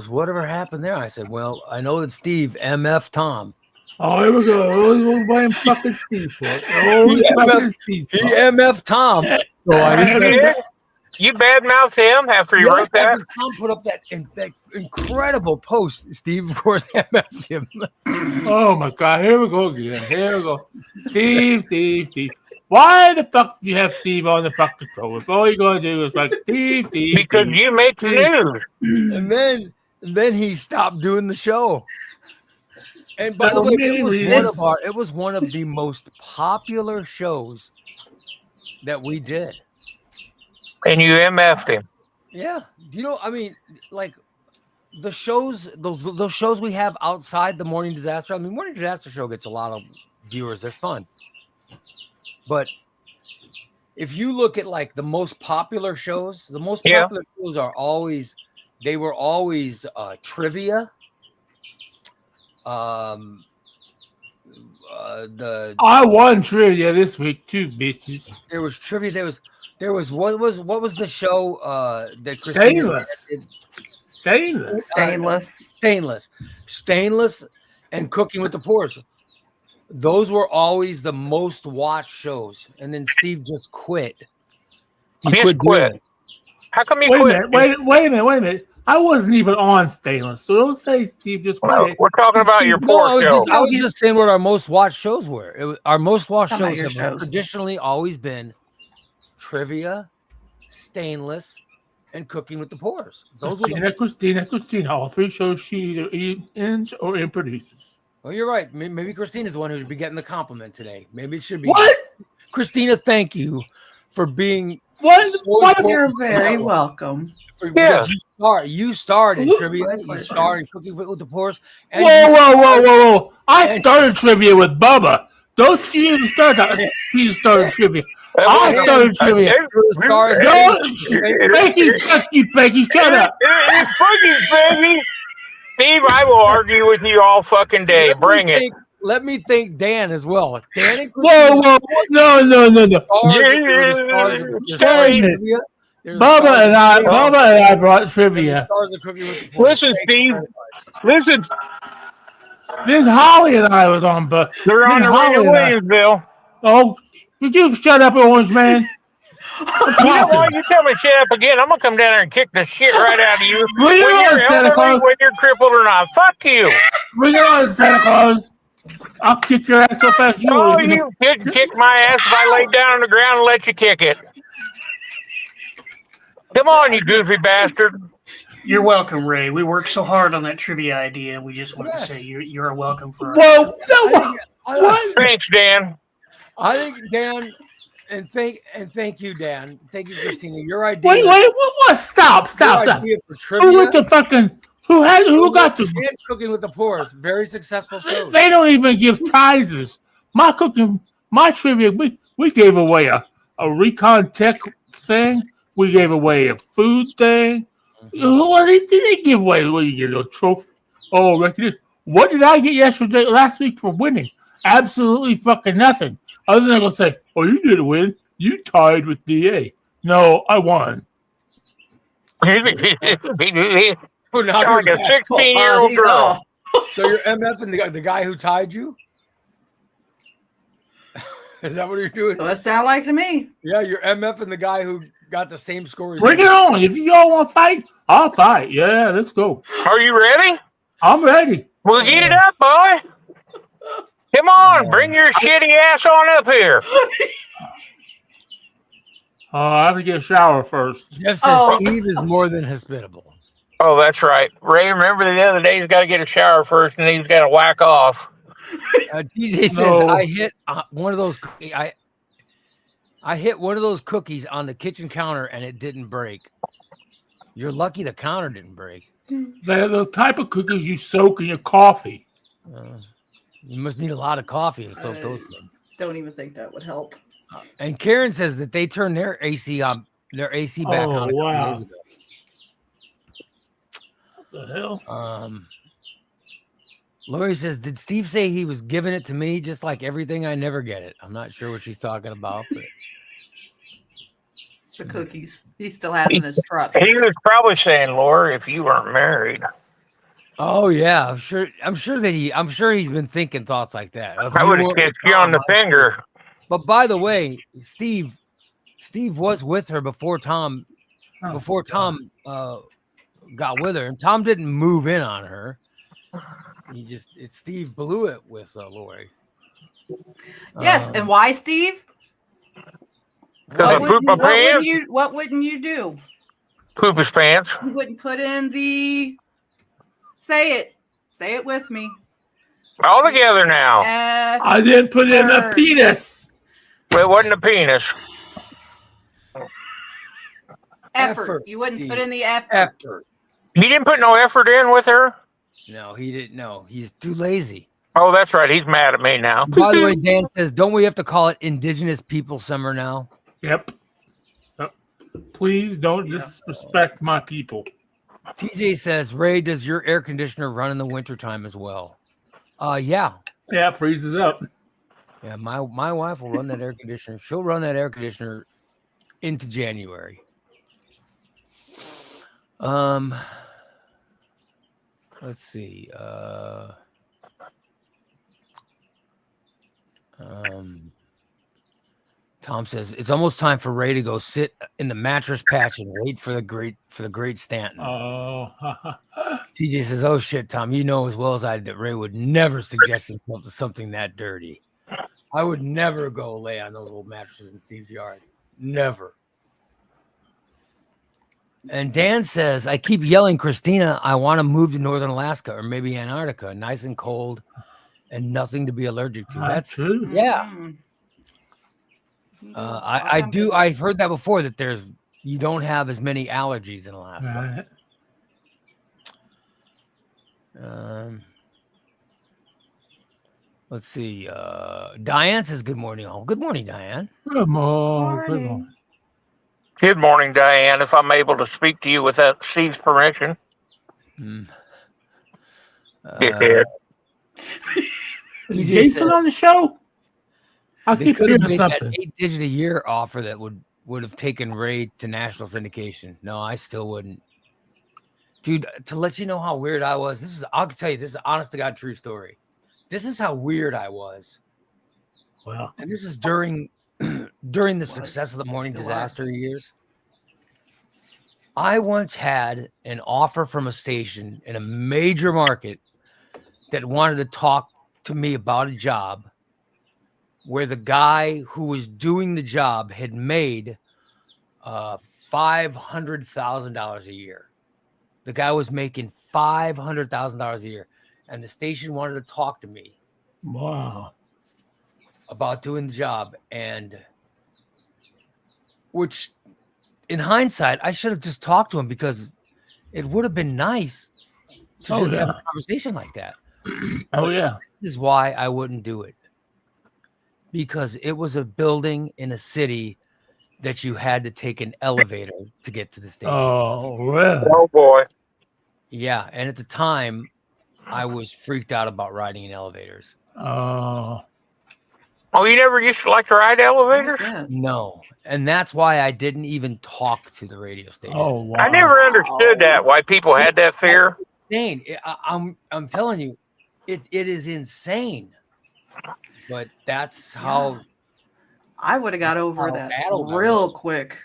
"Whatever happened there?" I said, "Well, I know that Steve MF Tom. Oh, here we go. Always blame fucking Steve for it. Always fucking Steve He for it. MF Tom." So I Yeah. You badmouth him after he wrote that? after Tom put up that incredible post. Steve, of course, MF'd him. Oh my God, here we go again. Here we go. Steve. Why the fuck do you have Steve on the fucking show? If all you're gonna do is like Steve. Because you make the news. And then he stopped doing the show. And by the way, it was one of the most popular shows that we did. And you MF'd him. Yeah. You know, I mean, like the shows, those shows we have outside the Morning Disaster. I mean, Morning Disaster show gets a lot of viewers. They're fun. But if you look at like the most popular shows, the most popular shows were always trivia. I won trivia this week too, bitches. There was trivia. There was what was the show that Christina did? Stainless and Cooking with the Poors. Those were always the most watched shows. And then Steve just quit. He just quit. How come he quit? Wait a minute. I wasn't even on Stainless, so don't say Steve just quit. No, we're talking about your poor show. I was just saying what our most watched shows were. Our most watched How about shows your have shows? traditionally always been Trivia, Stainless, and Cooking with the Poors. Those are Christina. All three shows she either ends or in produces. Well, you're right. Maybe Christina's the one who should be getting the compliment today. Maybe it should be. What? Christina, thank you for being. You're very welcome. Yeah. You started trivia. You started Cooking with the Poors. And Whoa. I started trivia with Bubba. Don't you even start that. He started trivia. I started trivia. Becky, shut up. It's fucking Becky. Steve, I will argue with you all fucking day. Bring it. Let me thank Dan as well. Dan and Whoa. No. Bubba and I brought trivia. Listen, Steve. Listen. This Holly and I was on, but They're on the way to Williamsville. Oh, would you shut up, Orange Man? You know what? You tell me to shut up again, I'm gonna come down there and kick the shit right out of you. Bring it on, Santa Claus. When you're crippled or not. Fuck you. Bring it on, Santa Claus. I'll kick your ass so fast you Oh, you could kick my ass if I laid down on the ground and let you kick it. Come on, you goofy bastard. You're welcome, Ray. We worked so hard on that trivia idea. We just want to say you're welcome for. Whoa! What? Thanks, Dan. I think Dan, and thank you, Dan. Thank you, Christina. Your idea. Wait! What? Stop! Idea for trivia, Who went to fucking? Who got the Cooking with the Poors? Very successful shows. They don't even give prizes. My trivia. We gave away a recon tech thing. We gave away a food thing. What did they give away? What, you get a trophy? Oh, recognition. What did I get last week for winning? Absolutely fucking nothing. Other than gonna say, "Oh, you didn't win. You tied with DA." No, I won. Sound like a 16-year-old girl. So you're MF the guy who tied you? Is that what you're doing? What it sound like to me? Yeah, you're MF and the guy who got the same score as Bring you. it on. If you all want to fight, I'll fight. Yeah, let's go. Are you ready? I'm ready. Well, get it up, boy. Come on, bring your shitty ass on up here. I have to get a shower first. Jeff says Steve is more than hospitable. Oh, that's right. Ray, remember the other day he's got to get a shower first and he's got to whack off. DJ says I hit one of those. I hit one of those cookies on the kitchen counter and it didn't break. You're lucky the counter didn't break. They're the type of cookies you soak in your coffee. You must need a lot of coffee to soak those things. Don't even think that would help. And Karen says that they turned their AC on, their AC back Oh, on a couple wow. days ago. What the hell? Lori says, did Steve say he was giving it to me just like everything? I never get it. I'm not sure what she's talking about. But The cookies. He still has in his truck. He was probably saying, Laura, if you weren't married. oh yeah, I'm sure he's been thinking thoughts like that. If I you would have weren't kissed you on the Tom, finger. But by the way, Steve was with her before Tom got with her, and Tom didn't move in on her. Steve blew it with Lori. Yes, and why, Steve? Because I pooped my pants. What wouldn't you do? Poop his pants. You wouldn't put in the. Say it with me. All together now. I didn't put in a penis. Well, it wasn't a penis. Effort. You wouldn't put Steve. in the effort. Effort. You didn't put no effort in with her? No, he didn't. No, he's too lazy. Oh, that's right. He's mad at me now. By the way, Dan says, don't we have to call it Indigenous People Summer now? Yep. Please don't disrespect my people. TJ says, Ray, does your air conditioner run in the wintertime as well? Yeah. Yeah, it freezes up. Yeah, my wife will run that air conditioner. She'll run that air conditioner into January. Let's see. Tom says it's almost time for Ray to go sit in the mattress patch and wait for the great Stanton. Oh, TJ says, "Oh shit, Tom, you know as well as I did that Ray would never suggest himself to something that dirty. I would never go lay on the little mattresses in Steve's yard. Never." And Dan says, I keep yelling, Christina, I want to move to Northern Alaska or maybe Antarctica, nice and cold and nothing to be allergic to. That's true. Yeah. Mm. I do. I've heard that before, that you don't have as many allergies in Alaska. Right. Let's see. Diane says, good morning, all. Good morning, Diane. Good morning. Good morning. Good morning, Diane. If I'm able to speak to you without Steve's permission. Dickhead. Is Jason on the show? I They keep could have hearing made that something. 8-digit a year offer that would have taken Ray to national syndication. No, I still wouldn't. Dude, to let you know how weird I was, I'll tell you, this is an honest to God true story. This is how weird I was. Well, And this is during the success of the Morning Still Disaster years. I once had an offer from a station in a major market that wanted to talk to me about a job where the guy who was doing the job had made $500,000 a year. The guy was making $500,000 a year, and the station wanted to talk to me wow. about doing the job, and which in hindsight, I should have just talked to him because it would have been nice to Oh, just have yeah. a conversation like that. Oh, yeah. This is why I wouldn't do it, because it was a building in a city that you had to take an elevator to get to the station. Oh, really? Oh, boy. Yeah, and at the time, I was freaked out about riding in elevators. Oh, Oh, you never used to like to ride elevators? Yeah. No, and that's why I didn't even talk to the radio station. oh, wow. I never understood that, why people had that fear. Insane. I'm telling you, it is insane. But that's how. I would have got over How that addled I real was. quick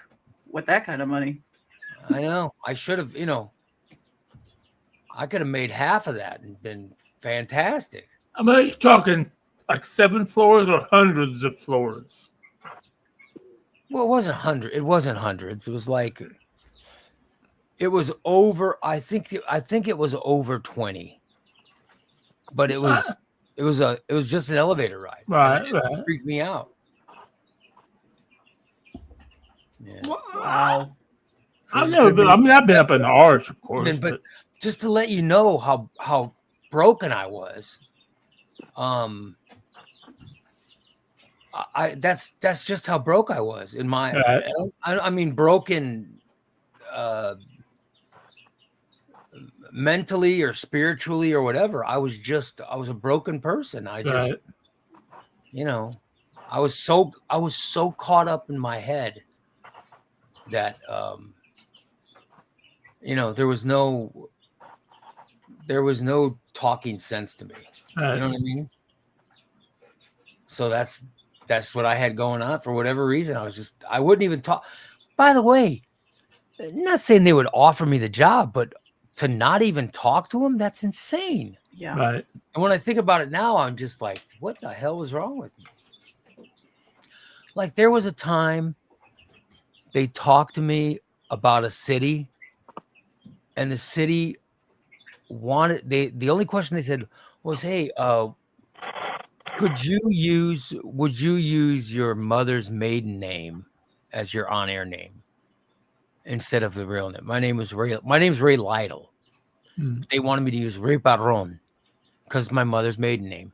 with that kind of money. I know. I should have. I could have made half of that and been fantastic. I mean, you're talking like 7 floors or hundreds of floors. Well, it wasn't hundred. It wasn't hundreds. It was like. It was over. I think it was over 20. But it was. It was just an elevator ride. Right, It right. freaked me out. Yeah. Wow. I've never been. I mean, I've been up in the arch, of course, but just to let you know how broken I was, that's just how broke I was in my. Right. I mean, broken mentally or spiritually or whatever. I was a broken person. I just, Right. you know, I was so caught up in my head that you know, there was no talking sense to me. Right. You know what I mean? So that's what I had going on for whatever reason. I wouldn't even talk. By the way, not saying they would offer me the job, but to not even talk to them, that's insane. Yeah. Right. And when I think about it now, I'm just like, what the hell was wrong with me? Like, there was a time they talked to me about a city, and the city wanted, the only question they said was, hey, would you use your mother's maiden name as your on-air name instead of the real name? My name's Ray Lytle. They wanted me to use Ray Barron because my mother's maiden name.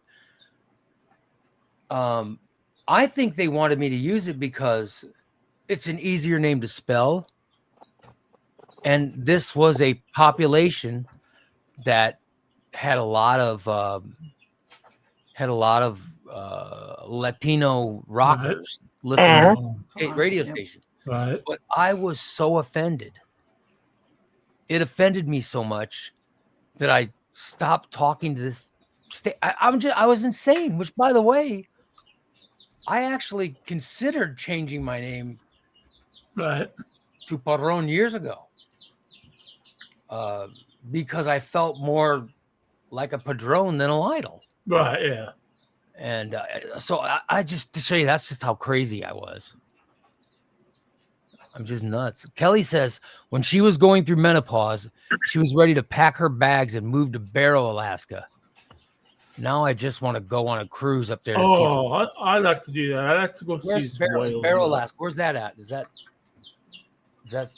I think they wanted me to use it because it's an easier name to spell. And this was a population that had a lot of Latino rockers listening to the radio station. Right. But I was so offended. It offended me so much that I stopped talking to this I was insane, which, by the way, I actually considered changing my name Right. to Padron years ago because I felt more like a Padron than a Lytle. Right. Yeah. And so I just, to show you, that's just how crazy I was. I'm just nuts. Kelly says when she was going through menopause, she was ready to pack her bags and move to Barrow, Alaska. Now I just want to go on a cruise up there. To see I like to do that. I like to go see some whales. Barrow, Alaska? Where's that at? Is that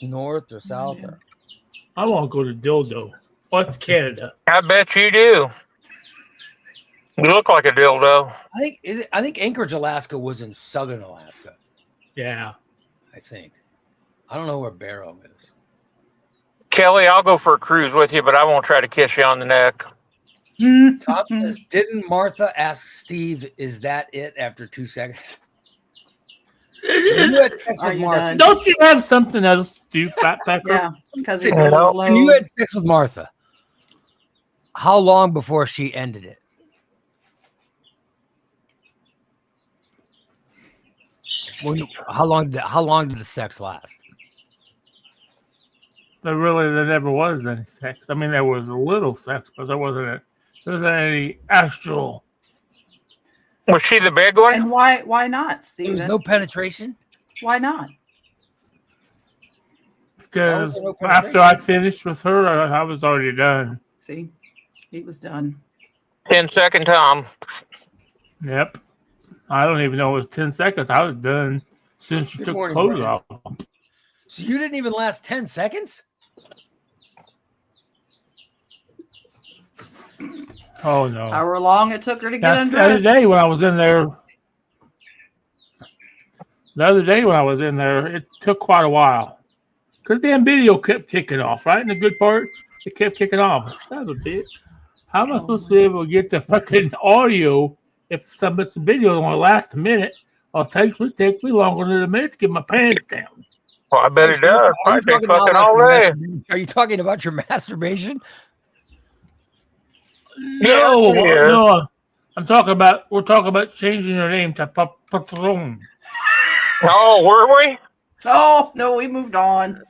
north or south? Or? I want to go to Dildo. What's Canada? I bet you do. You look like a dildo. I think Anchorage, Alaska was in southern Alaska. Yeah. I think. I don't know where Barrow is. Kelly, I'll go for a cruise with you, but I won't try to kiss you on the neck. Tom says, didn't Martha ask Steve, is that it after 2 seconds? You had sex with Martha. Don't you have something else to do, Fat Packer? Yeah, because it Well, goes low. When you had sex with Martha, how long before she ended it? How long did the sex last? There never was any sex. I mean, there was a little sex, but there wasn't any actual. Was she the big one? And why not, There Steven? was no penetration? Why not? Because no after I finished with her, I was already done. See, he was done. 10-second Tom. Yep. I don't even know it was 10 seconds. I was done as soon as she Good took morning, the clothes Brian. off. So you didn't even last 10 seconds? Oh, no. However long it took her to get That's the other undressed. day when I was in there. The other day when I was in there, it took quite a while. Because the damn video kept kicking off, right? And the good part, it kept kicking off. Son of a bitch. How am I supposed to be able to get the fucking audio if some of the video only lasts a minute? Well, it takes me longer than a minute to get my pants down. Well, I bet it does. Are you I'd be talking fucking about all your day. masturbation? Are you talking about your masturbation? No, Yeah. no. We're talking about changing your name to Patron. Oh, were we? Oh no, we moved on.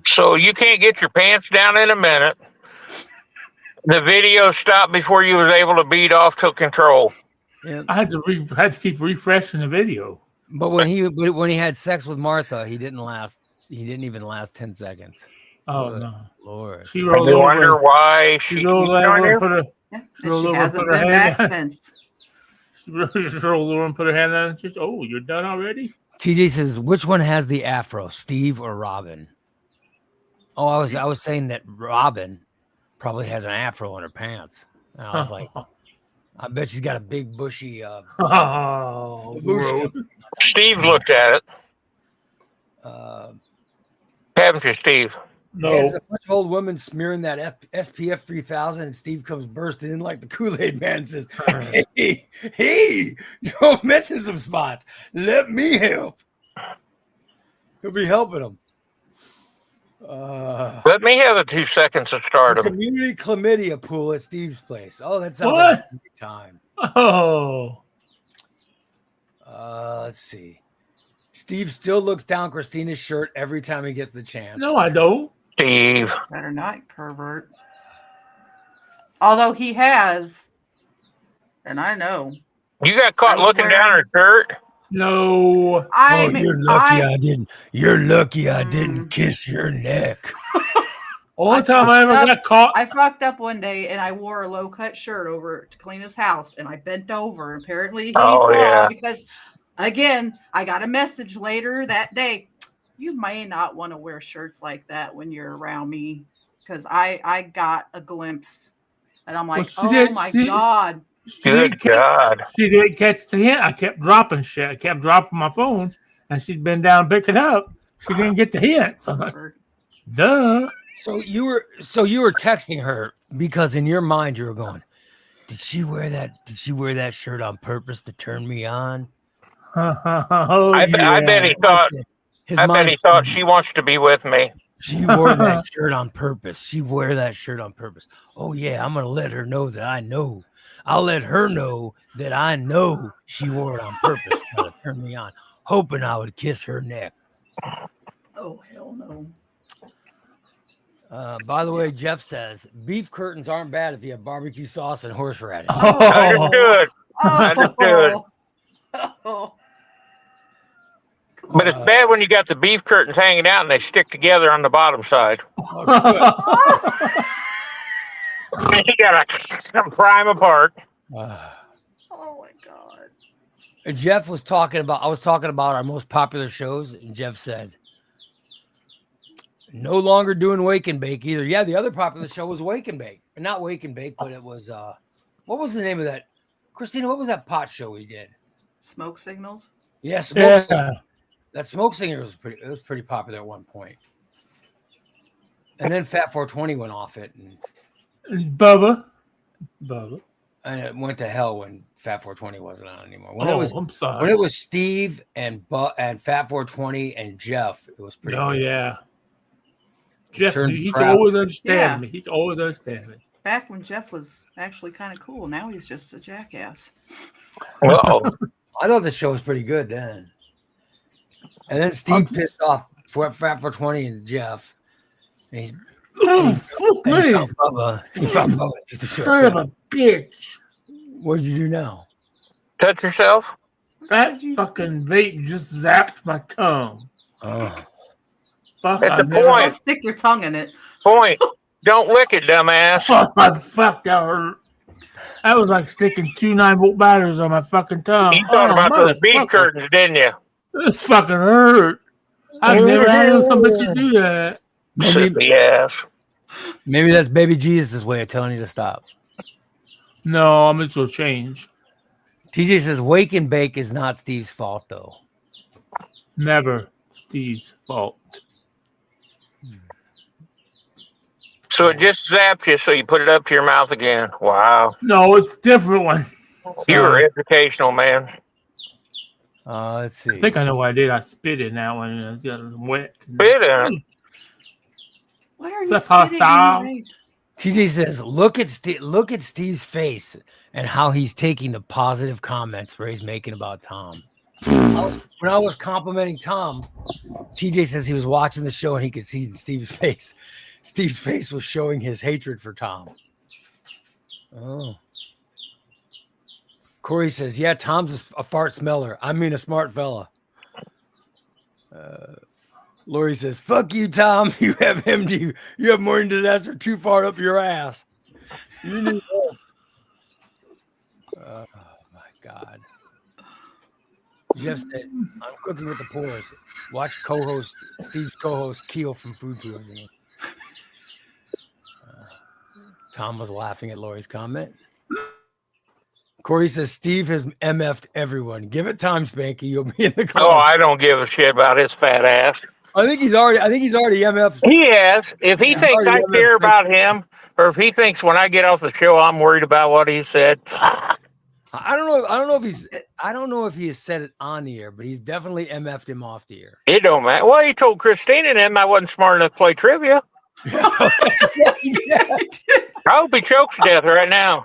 So you can't get your pants down in a minute. The video stopped before you was able to beat off to control. Yeah. I had to keep refreshing the video. But when he had sex with Martha, he didn't even last 10 seconds. Oh, Good no. Lord. She I rolled wonder over. why She she's rolled on over and you. put her. Yeah. She And rolled she over and hasn't put her been hand back down. since. She just rolled over and put her hand on. She's, oh, you're done already? TJ says, which one has the afro, Steve or Robin? Oh, I was saying that Robin probably has an afro in her pants. And I was like, I bet she's got a big bushy Oh, babushka. gross. Steve looked at it. Haven't you, Steve? No. There's a bunch of old women smearing that SPF 3000, and Steve comes bursting in like the Kool-Aid man and says, hey, you're missing some spots. Let me help. He'll be helping them. Let me have the 2 seconds to start him. Community chlamydia pool at Steve's place. Oh, that sounds What? like a great time. Oh. Let's see. Steve still looks down Christina's shirt every time he gets the chance. No, I don't. Steve. Better not, pervert. Although he has, and I know. You got caught I was looking down her shirt? No. I didn't. You're lucky I didn't kiss your neck. Only time I ever got caught. I fucked up one day and I wore a low cut shirt over to clean his house and I bent over. Apparently he saw because again, I got a message later that day. You may not want to wear shirts like that when you're around me because I got a glimpse and I'm like, God. Good God. She didn't catch the hint. I kept dropping shit. I kept dropping my phone and she'd been down picking up. She didn't get the hint. So I'm like, duh. So you were texting her because in your mind you were going, did she wear that shirt on purpose to turn me on? I bet he thought she wants to be with me. She wore that shirt on purpose. She wore that shirt on purpose. Oh yeah, I'm gonna let her know that I know. I'll let her know that I know she wore it on purpose to turn me on, hoping I would kiss her neck. Oh hell no. By the way, Jeff says beef curtains aren't bad if you have barbecue sauce and horseradish. Understood. Understood. Oh. But it's bad when you got the beef curtains hanging out and they stick together on the bottom side. And you gotta pry them apart. Oh my God. Jeff was talking about, I was talking about our most popular shows, and Jeff said, no longer doing Wake and Bake either. Yeah, the other popular show was Wake and Bake. Not Wake and Bake, but it was, what was the name of that? Christina, what was that pot show we did? Smoke Signals? Yeah, Smoke Signals. That Smoke Singer was pretty popular at one point. And then Fat 420 went off it. And Bubba. And it went to hell when Fat 420 wasn't on anymore. When I'm sorry. When it was Steve and Fat 420 and Jeff, it was pretty good. Yeah. Jeff, he can always understand me. He can always understand me. Back when Jeff was actually kind of cool. Now he's just a jackass. Uh-oh. I thought the show was pretty good then. And then Steve pissed off Fat 420 and Jeff. And he's Bubba. Son of a bitch. What'd you do now? Touch yourself? That fucking vape just zapped my tongue. Oh. Fuck, At the Don't point. stick your tongue in it. Point. Don't lick it, dumbass. Oh, my fuck, that hurt. That was like sticking 2 9-volt batteries on my fucking tongue. You thought about those beef curtains, didn't you? This fucking hurt. I've never had some bitch to do that. Maybe that's baby Jesus' way of telling you to stop. No, I'm just gonna change. TJ says Wake and Bake is not Steve's fault though. Never Steve's fault. So it just zapped you, so you put it up to your mouth again. Wow. No, it's a different one. You're educational, man. Let's see. I think I know what I did. I spit in that one and it got wet. Spit in it. Why are you That's spitting hostile. in TJ says, look at Steve's face and how he's taking the positive comments Ray's making about Tom. When I was complimenting Tom, TJ says he was watching the show and he could see Steve's face. Steve's face was showing his hatred for Tom. Oh. Corey says, yeah, Tom's a fart smeller. I mean a smart fella. Lori says, fuck you, Tom. You have MD. You have morning disaster too far up your ass. You need help. Oh, my God. Jeff said, I'm cooking with the pores. Watch Steve's co-host Keel from Food Poisoning. Tom was laughing at Lori's comment. Corey says Steve has MF'd everyone. Give it time, Spanky. You'll be in the club. Oh, I don't give a shit about his fat ass. I think he's already MF'd. He has. If he thinks I care about him, or if he thinks when I get off the show I'm worried about what he said. I don't know if he has said it on the air, but he's definitely MF'd him off the air. It don't matter. Well, he told Christine and him I wasn't smart enough to play trivia. I hope he chokes to death right now.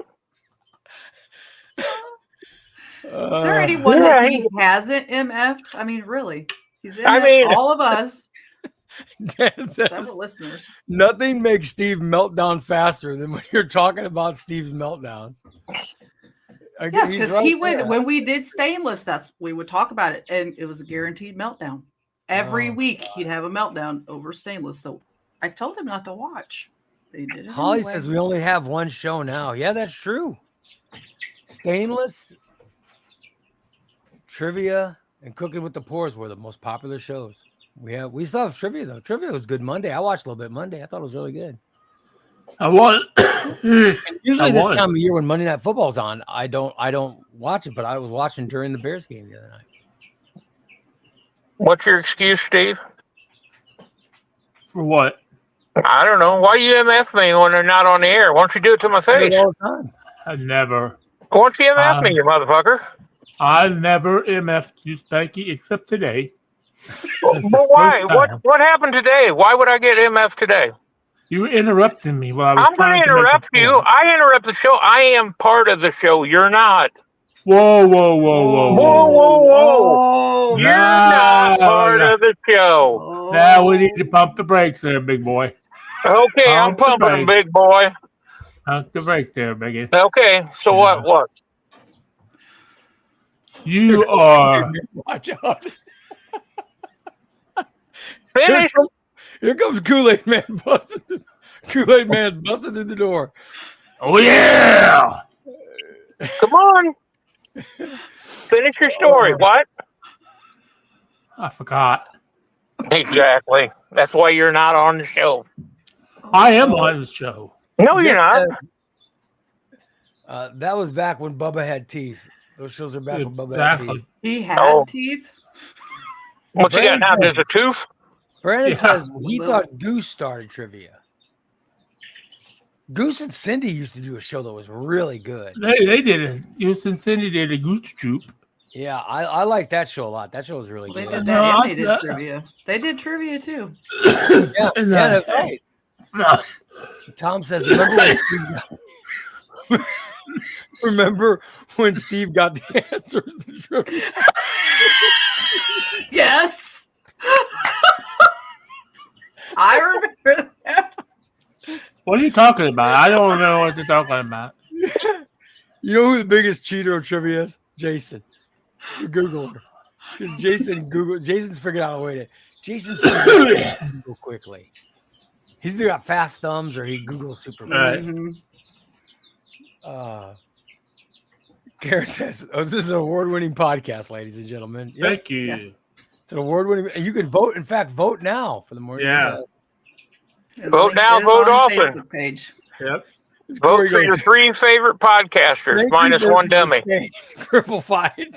Is there anyone that he hasn't MF'd? I mean, really. He's MF'd all of us. Several listeners. Nothing makes Steve meltdown faster than when you're talking about Steve's meltdowns. Yes, because he would, when we did Stainless, we would talk about it, and it was a guaranteed meltdown. Every week he'd have a meltdown over Stainless. So I told him not to watch. They did it Holly anyway. says we only have one show now. Yeah, that's true. Stainless, Trivia, and Cooking with the Pores were the most popular shows. We still have Trivia though. Trivia was good Monday. I watched a little bit Monday. I thought it was really good. I won. Usually this time of year when Monday Night Football's on, I don't watch it, but I was watching during the Bears game the other night. What's your excuse, Steve? For what? I don't know. Why you MF me when they're not on the air? Why don't you do it to my face? All the time. I never. Why don't you MF me, you motherfucker? I never MF'd you, Spanky, except today. But why? What happened today? Why would I get MF today? You were interrupting me while I was I'm going trying to interrupt you. I interrupt the show. I am part of the show. You're not. Whoa. Whoa. You're not part of the show. Now we need to pump the brakes there, big boy. Okay, I'm pumping them, big boy. Pump the brake there, biggie. Okay, so what? You are. Watch out. Finish. Here comes Kool-Aid Man busting. Kool-Aid Man busting in the door. Oh, yeah. Come on. Finish your story. What? I forgot. Exactly. That's why you're not on the show. I am on the show. No, you're not. That was back when Bubba had teeth. Those shows are back when Bubba had teeth. He had teeth? What you got now? There's a tooth? Brandon says he thought Goose started trivia. Goose and Cindy used to do a show that was really good. They did it. Goose and Cindy did a Goose Troop. Yeah, I like that show a lot. That show was really good. They did that and they did trivia. They did trivia too. Yeah, that's right. Tom says, remember when Steve got the answers to trivia? Yes. I remember that. What are you talking about? I don't know what you're talking about. You know who the biggest cheater of trivia is? Jason. Google her. Jason's figured out a way to. Jason's figured out how to Google quickly. He's either got fast thumbs or he Googles super quick. Karen says, this is an award-winning podcast, ladies and gentlemen. Thank you. Yeah. It's an award-winning. You can vote. In fact, vote now for the morning. Yeah. Vote now, vote often. Page. Yep. Vote for your 3 favorite podcasters, minus one dummy. Cripple fight.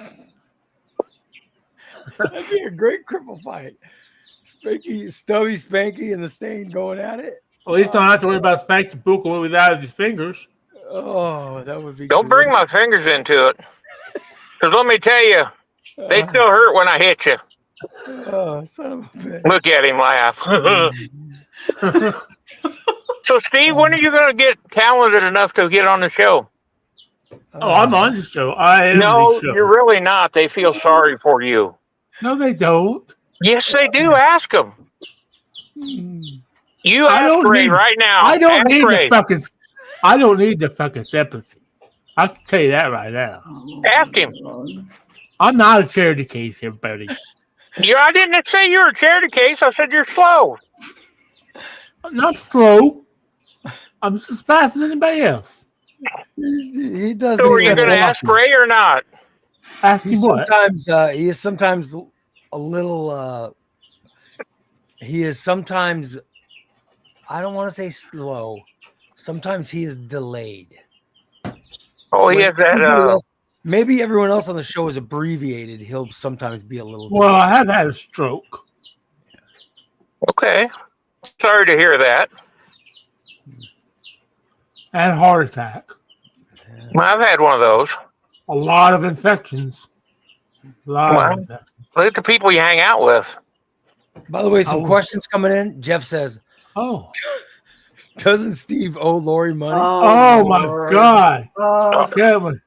That'd be a great cripple fight. Spanky, Stubby, Spanky, and the Stain going at it. Well, at least I don't have to worry about Spanky Pooka without his fingers. Oh, that would be. Don't bring my fingers into it. Because let me tell you, they still hurt when I hit you. Oh, son of a bitch. Look at him laugh. So, Steve, when are you going to get talented enough to get on the show? Oh, I'm on the show. I am No, the show. you're really not. They feel sorry for you. No, they don't. Yes, they do. Ask them. You ask Ray right now. I don't Ask need Ray. I don't need the fucking sympathy. I can tell you that right now. Ask him. I'm not a charity case here, buddy. I didn't say you're a charity case. I said you're slow. I'm not slow. I'm just as fast as anybody else. He does. So are you going to ask Ray or not? Ask him what? He is sometimes a little. He is sometimes. I don't want to say slow. Sometimes he is delayed. Oh, he has that. Maybe everyone else on the show is abbreviated. He'll sometimes be a little. Well, I have had a stroke. Okay. Sorry to hear that. And a heart attack. Well, I've had one of those. A lot of infections. A lot Wow. of infections. Look at the people you hang out with. By the way, some questions coming in. Jeff says, Oh. "Doesn't Steve owe Lori money?" Oh my Lord. God. Oh, Kevin.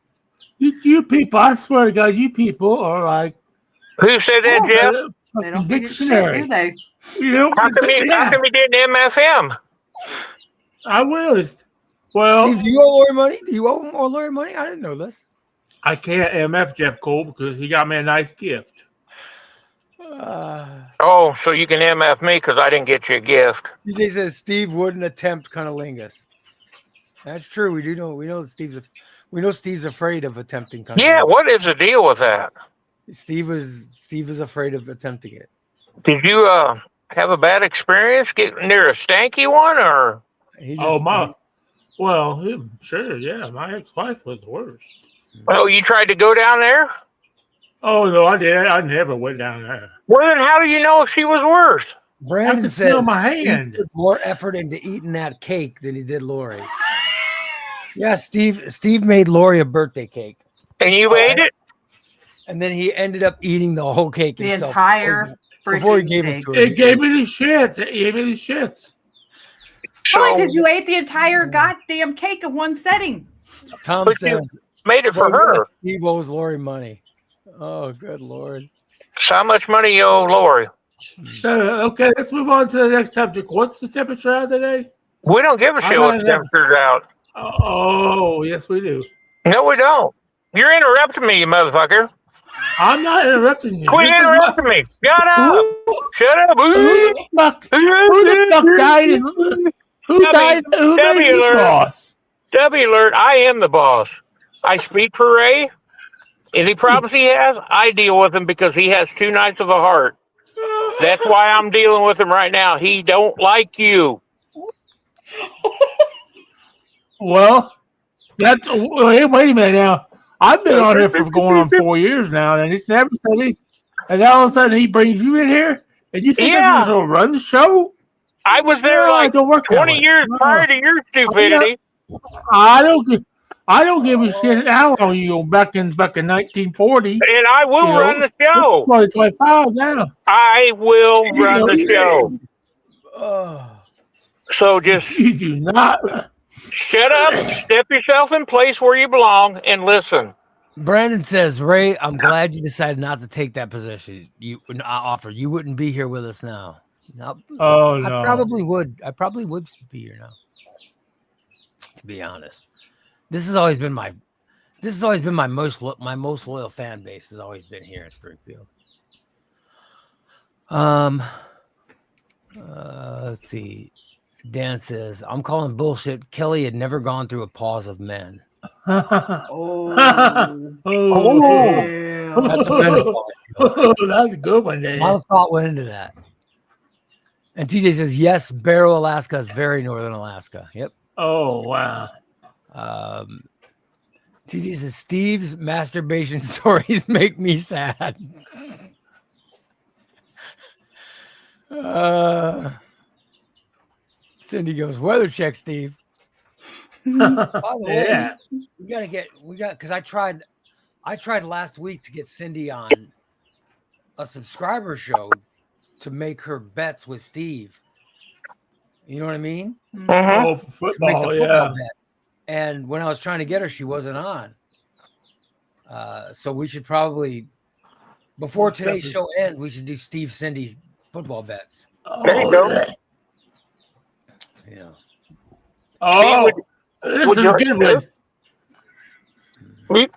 You people, I swear to God, you people are like Who said that, Jeff? they don't Big forget shit, dictionary. do they? You know, How come he didn't MFM? I will. Well, Steve, do you owe Lori money? Do you owe him or Lori money? I didn't know this. I can't MF Jeff Cole because he got me a nice gift. Oh, so you can MF me because I didn't get you a gift. DJ says Steve wouldn't attempt cunnilingus. That's true. We know Steve's afraid of attempting cunnilingus. Yeah, what is the deal with that? Steve is afraid of attempting it. Did you have a bad experience getting near a stanky one, or? He just, Well, sure, yeah. My ex-wife was the worst. Oh, you tried to go down there? Oh no, I did. I never went down there. Well, then how do you know if she was worse? I Brandon could feel says my Steve hand. put more effort into eating that cake than he did Lori. Yeah, Steve made Lori a birthday cake, And you ate it? and then he ended up eating the whole cake The himself entire before he freaking gave it cake. to her. It gave me the shits. It gave me the shits. Probably because you ate the entire goddamn cake in one setting. Tom But you says made it for her. Steve owes Lori money. Oh, good Lord. So how much money you owe Lori? Okay, let's move on to the next subject. What's the temperature out today? We don't give a shit what the temperature's out. Oh, yes, we do. No, we don't. You're interrupting me, you motherfucker. I'm not interrupting you. Quit interrupting me. Shut up. Shut up. Who the fuck died? Who died? Who made you alert. boss? W alert, I am the boss. I speak for Ray. Any problems he has, I deal with him because he has 2 nights of the heart. That's why I'm dealing with him right now. He don't like you. Well, wait a minute now. I've been on here for going on 4 years now, and it's never said anything. And all of a sudden, he brings you in here, and you think I'm going to run the show? I was there like don't work 20 years prior to your stupidity. I don't give a shit how long you go back in 1940. And I will run the show. 2025 now. I will run the show. So just You do not. shut up, step yourself in place where you belong, and listen. Brandon says, Ray, I'm glad you decided not to take that position. You offer. You wouldn't be here with us now. No. Oh no. I probably would be here now. To be honest, this has always been my most loyal fan base has always been here in Springfield. Let's see. Dan says, I'm calling bullshit. Kelly had never gone through a pause of men. Oh, That's a mental pause. That's a good one, Dave. A lot of thought went into that. And TJ says, yes, Barrow, Alaska is very northern Alaska. Yep. Oh wow. TJ says, Steve's masturbation stories make me sad. Cindy goes, weather check, Steve. By the way, Yeah. we got because I tried last week to get Cindy on a subscriber show to make her bets with Steve. You know what I mean? Mhm. Oh, for To make the football, football yeah. bets. And when I was trying to get her, she wasn't on. So we should probably, before today's show ends, we should do Steve Cindy's football bets. There you go. Yeah. Oh, this would is you a good one.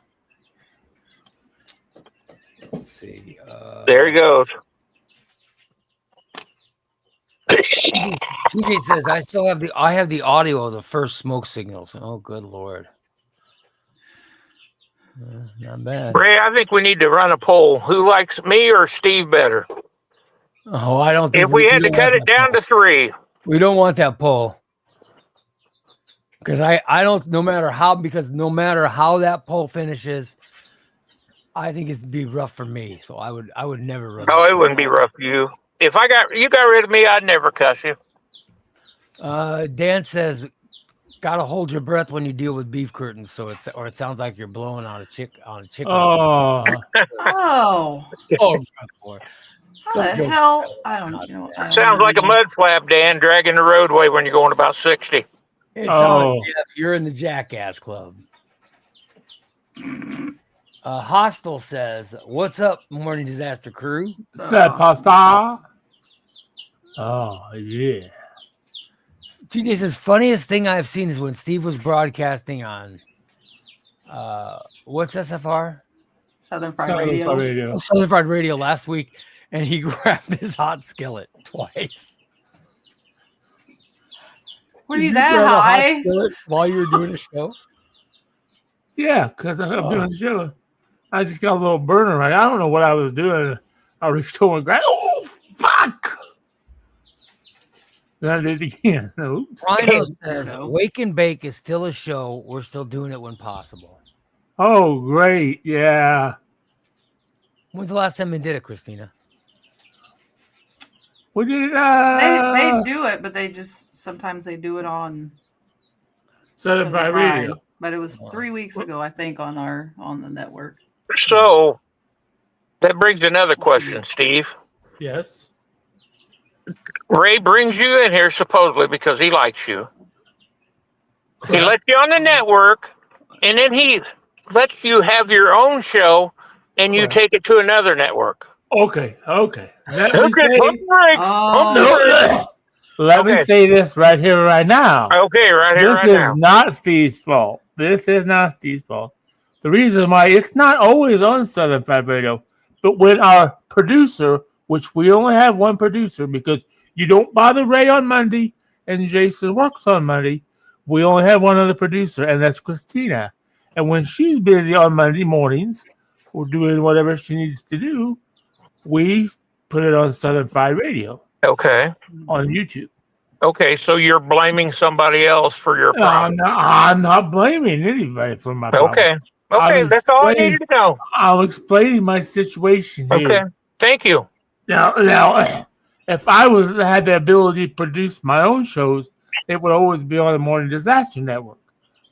Let's see. There he goes. TJ says I have the audio of the first smoke signals. Oh, good Lord. Not bad. Ray, I think we need to run a poll. Who likes me or Steve better? Oh, I don't think If we had to don't cut want it that down poll. to 3, We don't want that poll. Because I don't no matter how that poll finishes, I think it'd be rough for me. So I would never run. oh, it wouldn't be rough for you. If you got rid of me, I'd never cuss you. Dan says, "Gotta hold your breath when you deal with beef curtains." So it sounds like you're blowing on a chicken. Oh, Oh, Oh, boy. how Some the joke. hell? I don't know. I don't Sounds like a know. mud flap, Dan, dragging the roadway when you're going about 60. It sounds Oh. like Jeff, you're in the Jackass Club. Hostel says, "What's up, Morning Disaster Crew?" said pasta. Oh yeah. TJ says, "Funniest thing I've seen is when Steve was broadcasting on what's SFR? Southern Fried Southern Radio. Fried Radio. Southern Fried Radio last week, and he grabbed his hot skillet twice. Were Did you grab that a hot high? skillet while you were doing a show? Yeah, because I'm doing the show. I just got a little burner right. I don't know what I was doing. I reached over and grabbed. Oh fuck! Then I did it again. Oops. Rhino says, No. "Wake and Bake is still a show. We're still doing it when possible." Oh great, yeah. When's the last time you did it, Christina? We did it. They do it, but sometimes they do it on Southern Fried Radio. But it was 3 weeks ago, I think, on the network. So that brings another question, Steve. Yes. Ray brings you in here supposedly because he likes you. He lets you on the network, and then he lets you have your own show, and you Correct. take it to another network. Okay. Let me Okay, pump the brakes. Pump the brakes. Let me Okay. say this right here, right now. Okay, right here, This right is now. not Steve's fault. This is not Steve's fault. The reason why it's not always on Southern Fried Radio, but when our producer, which we only have one producer because you don't bother Ray on Monday and Jason works on Monday, we only have one other producer, and that's Christina. And when she's busy on Monday mornings or doing whatever she needs to do, we put it on Southern Fried Radio Okay. on YouTube. Okay, so you're blaming somebody else for your problem. I'm not blaming anybody for my problem. Okay. Okay, I'll that's all I explain. needed to know. I'm explaining my situation here. Okay. Thank you. Now, if I had the ability to produce my own shows, it would always be on the Morning Disaster Network.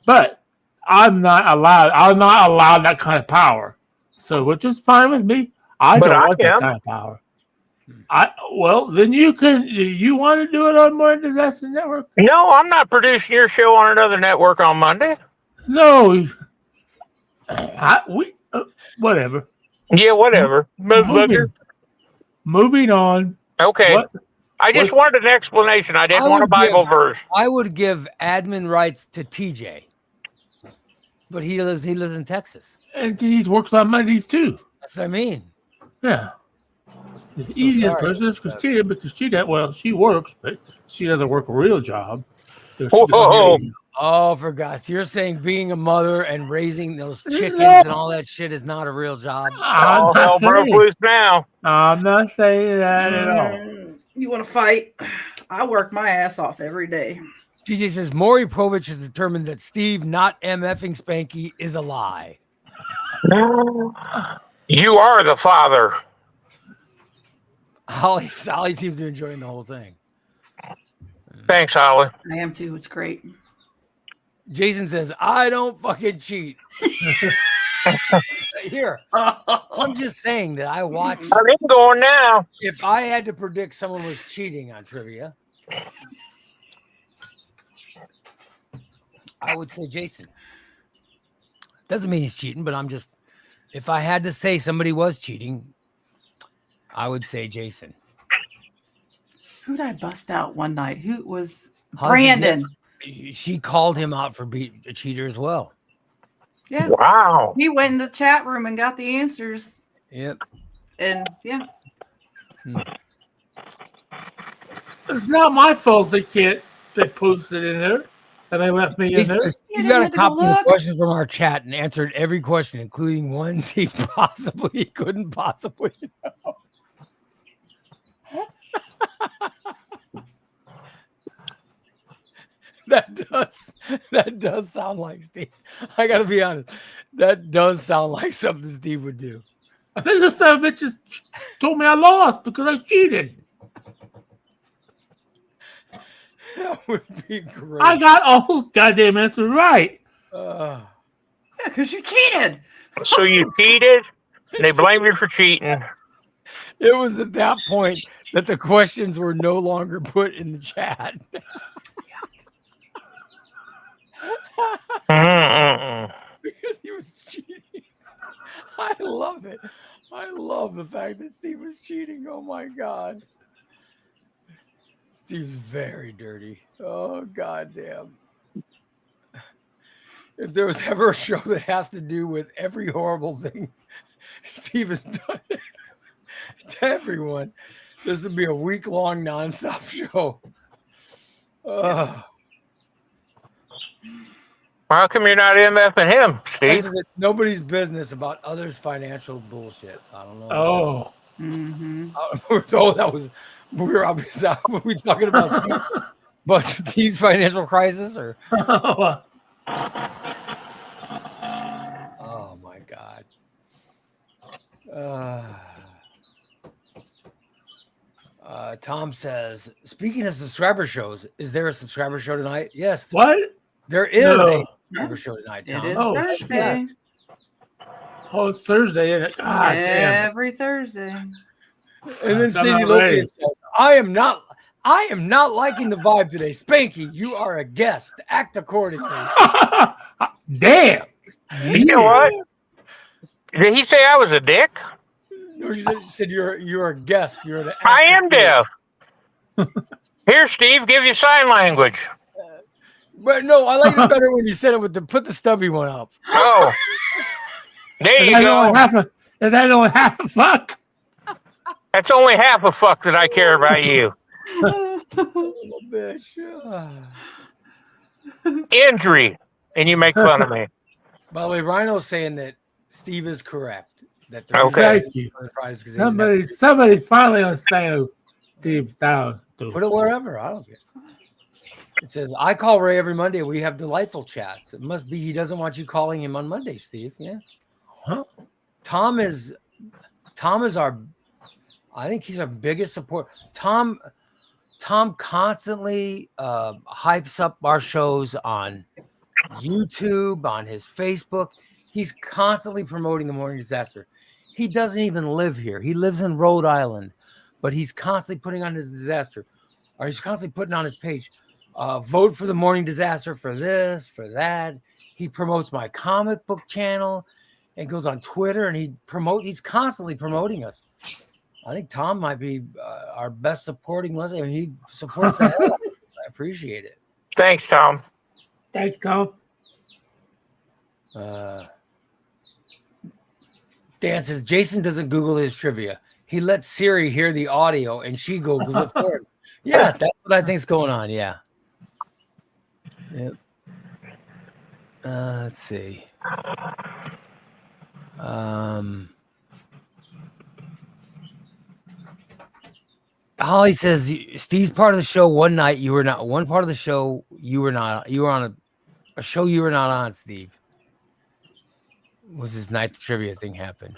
But I'm not allowed. I'm not allowed that kind of power. So, which is fine with me. I But don't I want that am. kind of power. Then you can. You want to do it on Morning Disaster Network? No, I'm not producing your show on another network on Monday. No. Whatever. Yeah, whatever. Moving on. Okay. What? I just what's- wanted an explanation. I didn't I want a would give- Bible verse. I would give admin rights to TJ, but he lives in Texas. And he works on Mondays too. That's what I mean. Yeah. The easiest sorry. person is Christina because she works, but she doesn't work a real job. So she Whoa. doesn't Oh, for God's sake. You're saying being a mother and raising those chickens No. and all that shit is not a real job? All hell broke loose now. I'm not saying that at all. You want to fight? I work my ass off every day. TJ says Maury Povich has determined that Steve not MFing Spanky is a lie. You are the father. Holly seems to be enjoying the whole thing. Thanks, Holly. I am too. It's great. Jason says, I don't fucking cheat. Here, I'm just saying that I watch. I'm going now. If I had to predict someone was cheating on trivia, I would say Jason. Doesn't mean he's cheating, but if I had to say somebody was cheating, I would say Jason. Who'd I bust out one night? Who was Holly says, Brandon? She called him out for being a cheater as well. Yeah. Wow. He went in the chat room and got the answers. Yep. And yeah. It's not my fault they posted in there. and they left me He in there. says, You you didn't got a have to go copy of the look. questions from our chat and answered every question, including ones he couldn't possibly know. That does sound like Steve. I gotta be honest. That does sound like something Steve would do. I think this son of a bitch just told me I lost because I cheated. That would be great. I got all those goddamn answers right. Uh, Yeah, because you cheated. So you cheated, and they blame you for cheating. it was at that point that the questions were no longer put in the chat. Because he was cheating. I love it. I love the fact that Steve was cheating. Oh my God. Steve's very dirty. Oh goddamn. If there was ever a show that has to do with every horrible thing Steve has done to everyone, this would be a week-long nonstop show. How come you're not MFing him, Steve? It's nobody's business about others' financial bullshit. I don't know. Oh. Mm-hmm. We were obviously, were we talking about Steve's financial crisis or? Oh my God. Tom says, speaking of subscriber shows, is there a subscriber show tonight? Yes. What? There is a subscriber show tonight, Tom. It is Oh, Thursday. shit. Oh, it's Thursday, isn't it? God damn. Every Thursday. And then I'm Cindy not Lopian ready. says, I am not liking the vibe today. Spanky, you are a guest. Act accordingly. Damn. You know what? Did he say I was a dick? No, she said you're a guest. You're the I am deaf. Here, Steve, give you sign language. But no, I like it better when you said it with put the stubby one up. Oh, there Is you that go. only half a fuck? That's only half a fuck that I care about you. Little bitch. Injury, and you make fun of me. By the way, Rhino's saying that Steve is correct. That the Okay. Thank you. Somebody finally understand who Steve down. Put it wherever. I don't care. It says, I call Ray every Monday. We have delightful chats. It must be he doesn't want you calling him on Monday, Steve. Yeah. Huh? Tom is our, I think he's our biggest support. Tom constantly hypes up our shows on YouTube, on his Facebook. He's constantly promoting the Morning Disaster. He doesn't even live here. He lives in Rhode Island, but he's constantly putting on his disaster, or he's constantly putting on his page. Vote for the Morning Disaster for this, for that. He promotes my comic book channel and goes on Twitter and he's constantly promoting us. I think Tom might be our best supporting listener. I mean, he supports the hell out of us. I appreciate it. Thanks, Tom. Thanks, Tom. Dan says Jason doesn't Google his trivia. He lets Siri hear the audio and she Googles it for him. Yeah, that's what I think is going on. Yeah. Yep. Let's see. Holly says Steve's part of the show one night you were not. One part of the show you were not. You were on a show you were not on, Steve. Was this night the trivia thing happened?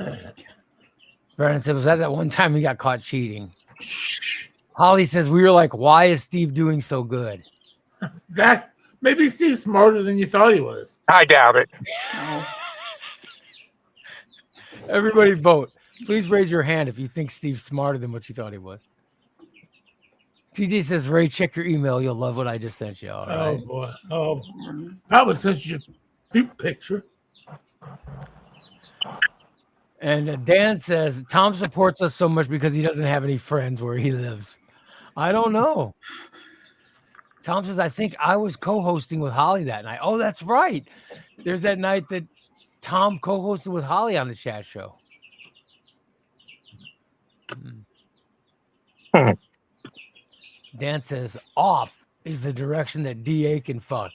Brandon said, was that one time we got caught cheating? Holly says, we were like, why is Steve doing so good? Zach, maybe Steve's smarter than you thought he was. I doubt it. Everybody vote. Please raise your hand if you think Steve's smarter than what you thought he was. TJ says, Ray, check your email. You'll love what I just sent you. All right. Oh, boy. Oh, probably sent you a picture. And Dan says, Tom supports us so much because he doesn't have any friends where he lives. I don't know. Tom says, I think I was co-hosting with Holly that night. Oh, that's right. There's that night that Tom co-hosted with Holly on the chat show. Dan says, off. is the direction that DA can fuck.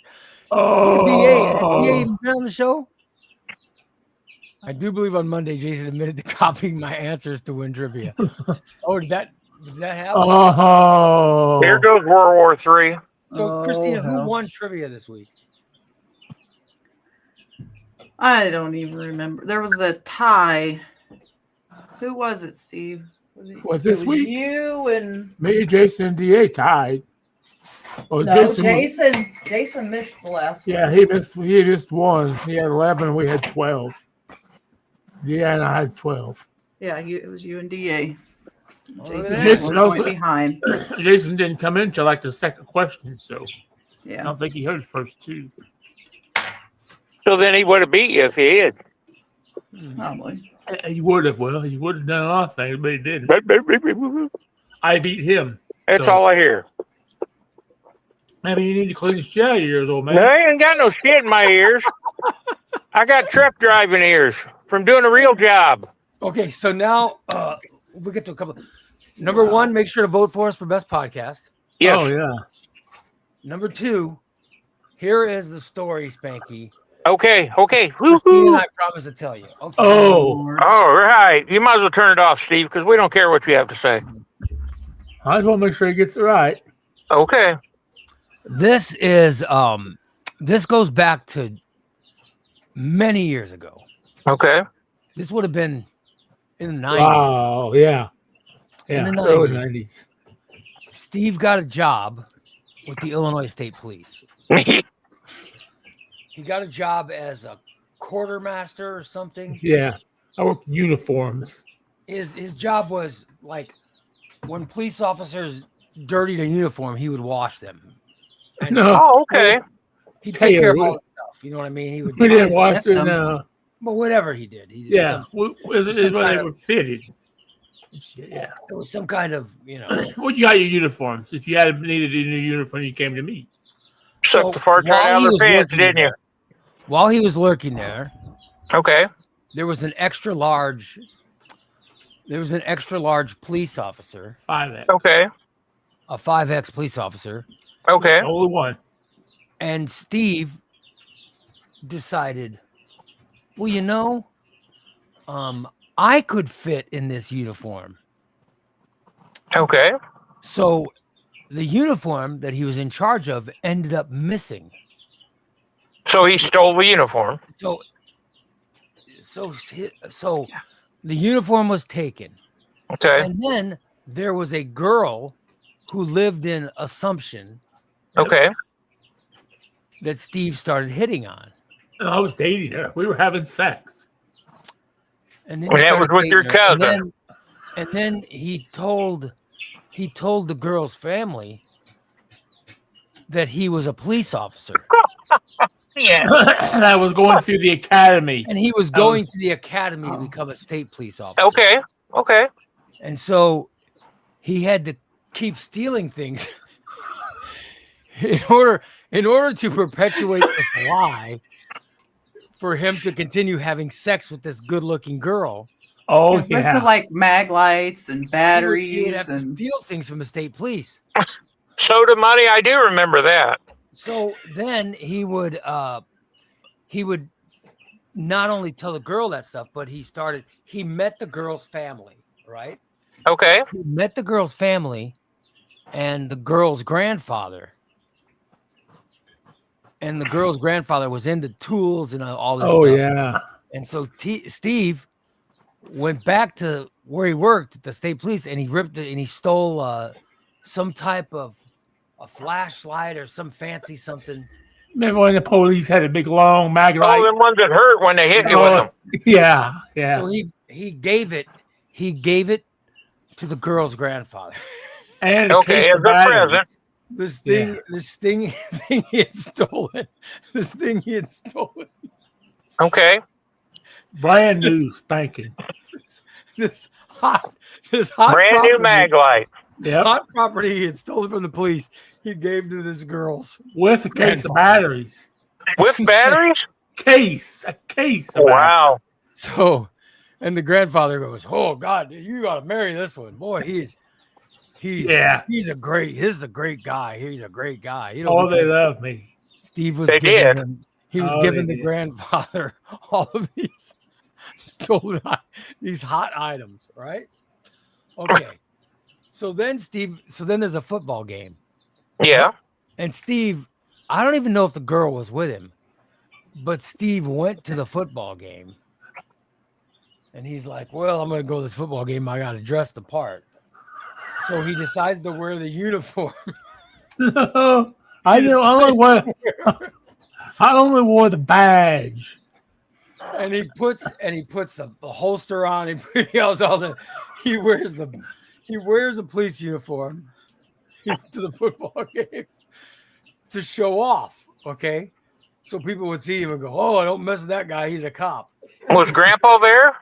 Oh, DA even been on the show? I do believe on Monday, Jason admitted to copying my answers to win trivia. Oh, did that happen? Oh, Here goes World War III. So, Christina, who hell. won trivia this week? I don't even remember. There was a tie. Who was it, Steve? Was this it week? You and me, Jason, and DA tied. Oh, no, Jason. Jason missed the last one. Yeah, he missed one. He had 11. We had 12. Yeah, and I had 12. Yeah, it was you and DA. Jason Jason was also- point behind. Jason didn't come in till like the second question, so I Yeah. don't think he heard the first two. So then he would have beat you if he had. Probably. He would have. Well, he would have done a lot of things, but he didn't. That's I beat him. So- all I hear. Maybe you need to clean the shit out of yours, old man. I ain't got no shit in my ears. I got truck driving ears from doing a real job. Okay, so now we'll get to a couple. Number one, make sure to vote for us for best podcast. Yes. Oh, yeah. Number two, here is the story, Spanky. Okay. Christine and Woo-hoo. I promise to tell you. Okay. Oh, All right. You might as well turn it off, Steve, because we don't care what you have to say. I just want to make sure he gets it right. Okay. This is this goes back to many years ago. Okay. This would have been in the 90s. Wow, yeah. Yeah, In the early 90s. Steve got a job with the Illinois State Police. He got a job as a quartermaster or something. Yeah. I work uniforms. His job was like when police officers dirtied a uniform, he would wash them. And No, Oh, okay. he'd take care of Taylor, all the stuff. You know what I mean? He would we didn't Nice, watch let it. them- No. but whatever he did. He did Yeah. some- It some when kind they of- were fitted. Shit, yeah. it was some kind of, Well, you got your uniforms. If you had needed a new uniform, you came to me. Sucked the So, farts right while out he of was their pants, working didn't you? there- while he was lurking there, Okay. there was an extra large police officer, 5X. Okay. a 5X police officer, Okay. Only one. and Steve decided, well, I could fit in this uniform. Okay. So the uniform that he was in charge of ended up missing. So he stole the uniform. So the uniform was taken. Okay. And then there was a girl who lived in Assumption Okay. that Steve started hitting on. And I was dating her. We were having sex. And then And he that started was with your dating her. cousin. And then he told the girl's family that he was a police officer. Yeah. And I was going through the academy. And he was going to the academy to become a state police officer. Okay. Okay. And so he had to keep stealing things in order to perpetuate this lie for him to continue having sex with this good-looking girl. Oh, It must yeah. have like mag lights and He would batteries have to and steal things from the state police. Soda money. I do remember that. So then he would not only tell the girl that stuff, but he met the girl's family, right? Okay. He met the girl's family and the girl's grandfather. And the girl's grandfather was into tools and all this Oh, stuff. yeah. And so Steve went back to where he worked at the state police, and he ripped it and he stole some type of a flashlight or some fancy something. Remember when the police had a big long mag Oh, light? them ones that hurt when they hit you with them. Yeah, yeah. So he gave it to the girl's grandfather. And Okay, case as of a batteries. present. This Yeah. thing he had stolen. This thing he had stolen. Okay. Brand new spanking. This hot Brand property, new mag light. this Yep. hot property he had stolen from the police. He gave to this girl's. With a case of batteries. With batteries? A case of batteries. Wow. So, and the grandfather goes, "Oh God, you got to marry this one, boy. He's a great guy. He's a great guy. You know, Oh, they love me. Steve was They giving did. him. He was Oh, giving they the did. grandfather all of these stolen these hot items, right? Okay. So then there's a football game. Yeah. And Steve, I don't even know if the girl was with him, but Steve went to the football game. And he's like, well, I'm going to go to this football game. I got to dress the part. So he decides to wear the uniform. No, I only wore the badge. And he puts the holster on. He wears a police uniform to the football game to show off. Okay. So people would see him and go, oh, don't mess with that guy. He's a cop. Was Grandpa there?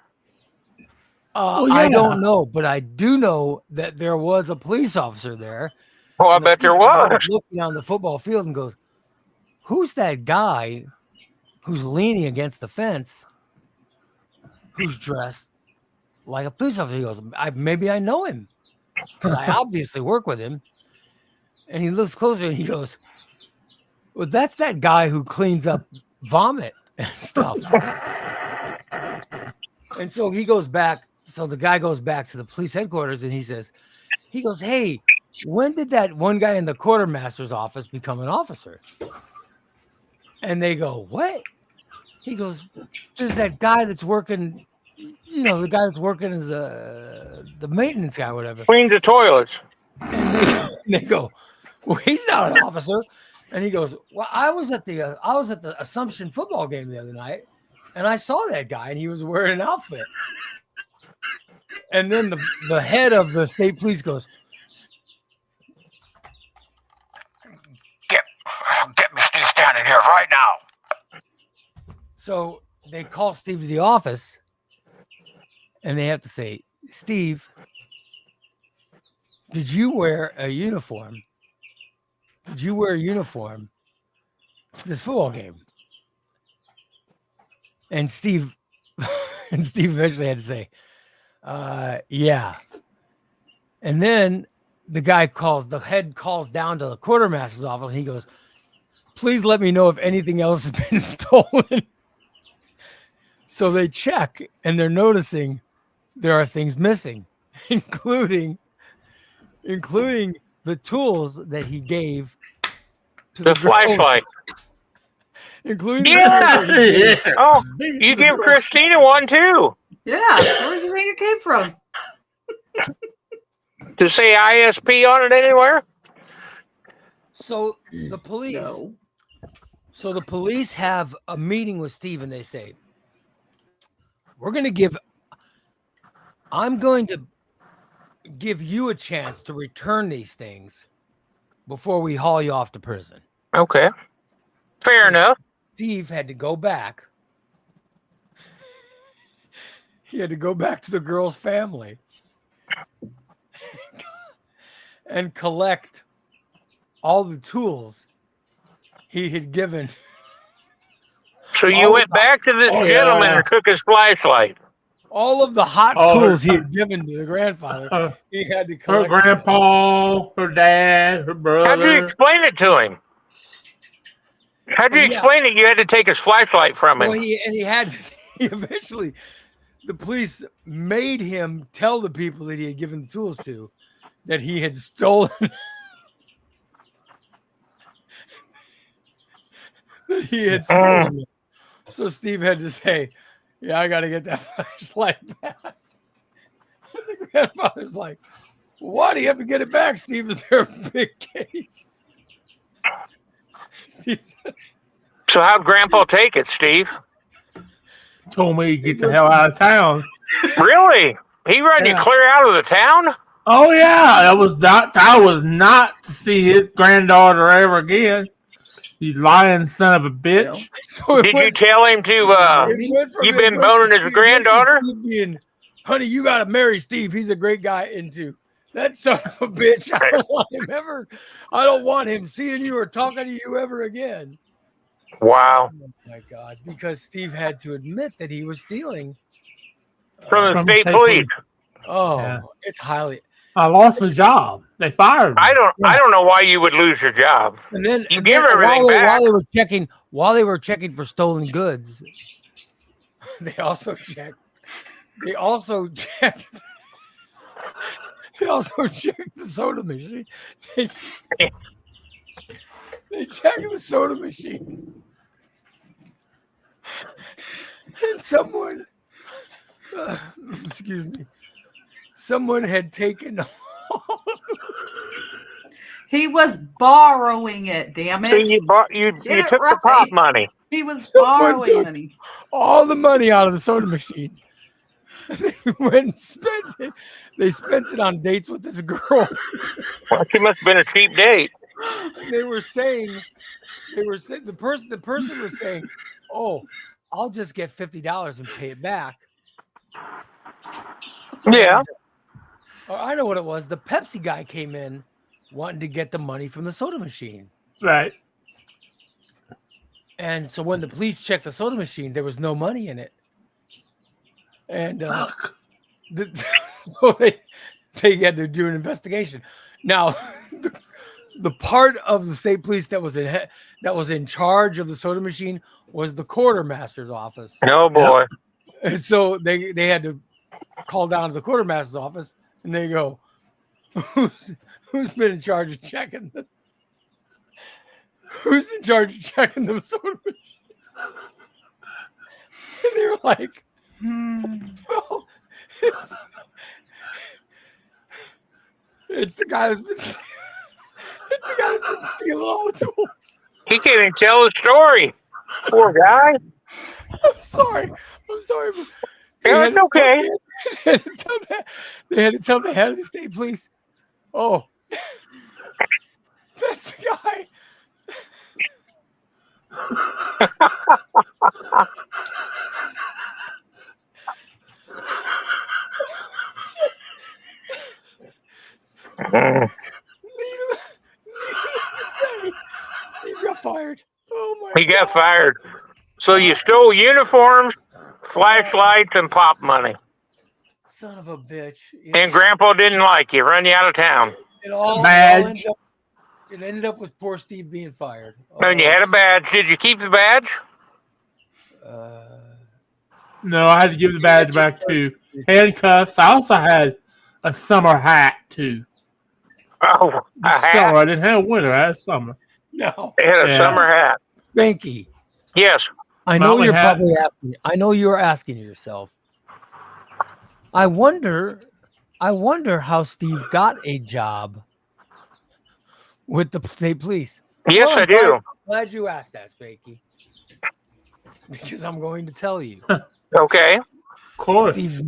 I don't know, but I do know that there was a police officer there. Oh, I And the bet there police officer was. looking on the football field and goes, who's that guy who's leaning against the fence who's dressed like a police officer? He goes, maybe I know him because I obviously work with him. And he looks closer and he goes, well, that's that guy who cleans up vomit and stuff. And so he goes back. So the guy goes back to the police headquarters and he goes, hey, when did that one guy in the quartermaster's office become an officer? And they go, what? He goes, there's that guy that's working, the guy that's working as the maintenance guy, or whatever. Cleans the toilets. And they go, well, he's not an officer. And he goes, well, I was at the Assumption football game the other night, and I saw that guy, and he was wearing an outfit. And then the head of the state police goes, get me Steve standing here right now. So they call Steve to the office, and they have to say, Steve, did you wear a uniform? Did you wear a uniform to this football game? And Steve eventually had to say, yeah. And then the head calls down to the quartermaster's office, and he goes, please let me know if anything else has been stolen. So they check, and they're noticing there are things missing, including the tools that he gave to The flashlight. including Yeah. Oh, you give Christina one too. Yeah, where do you think it came from? To say ISP on it anywhere? So the police. No. So the police have a meeting with Steve, and they say, I'm going to give you a chance to return these things before we haul you off to prison. Okay. Fair enough. Steve had to go back. He had to go back to the girl's family and collect all the tools he had given. So you went back to this gentleman and took his flashlight. All of the hot tools he had given to the grandfather, he had to Her collect. grandpa, her dad, her brother. How'd you explain it to him? How'd you explain it? You had to take his flashlight from him. Well, he eventually, the police made him tell the people that he had given the tools to that he had stolen. That he had stolen them. So Steve had to say, yeah, I got to get that flashlight back. And the grandfather's like, why do you have to get it back, Steve? Is there a big case? Steve said, So how'd Grandpa take it, Steve? Told me to get the hell out of town. Really? He run you clear out of the town? Oh yeah, I was not to see his granddaughter ever again. You lying son of a bitch. So Did you tell him you've been boning his granddaughter? Being, honey, you got to marry Steve. He's a great guy. Into that son of a bitch. I don't want him seeing you or talking to you ever again. Wow. Oh my God. Because Steve had to admit that he was stealing. From the state police. Oh, Yeah. it's highly. I lost my job. They fired me. I don't know why you would lose your job. And then You and give then everything back. while they were checking for stolen goods, they also checked the soda machine. They checked the soda machine. And someone had taken. He was borrowing it, damn it. So you Get it took the pop right. money. He was Someone borrowing took- money. all the money out of the soda machine. They went and spent it. They spent it on dates with this girl. Well, she must have been a cheap date. They were saying the person was saying, "Oh, I'll just get $50 and pay it back." Yeah. And, I know what it was. The Pepsi guy came in wanting to get the money from the soda machine. Right. And so when the police checked the soda machine, there was no money in it. And so they had to do an investigation. Now, the part of the state police that was in charge of the soda machine was the quartermaster's office. Oh boy. And so they had to call down to the quartermaster's office, and they go, "Who's been in charge of checking the Who's in charge of checking the soda machine?" And they were like, "Well, it's the guy that's been stealing all the tools." He can't even tell the story. Poor guy. I'm sorry. But Yeah, it's okay. They had to tell the head of the state police, "Oh, that's the guy." Steve got fired. Oh my! He got fired. So you stole uniforms, flashlights, and pop money. Son of a bitch! And Grandpa didn't like you, run you out of town. Badge. It ended up with poor Steve being fired. And you had a badge. Did you keep the badge? No, I had to give the badge back too. Handcuffs. I also had a summer hat too. Oh, a hat. Summer. I didn't have winter. I had summer. No, He had a Yeah. summer hat. Spanky. Yes. I know Mountain you're hat. probably asking. I know you're asking yourself. I wonder how Steve got a job with the state police. Yes, Well, I do. Glad you asked that, Spanky. Because I'm going to tell you. Okay. Of course. Steve's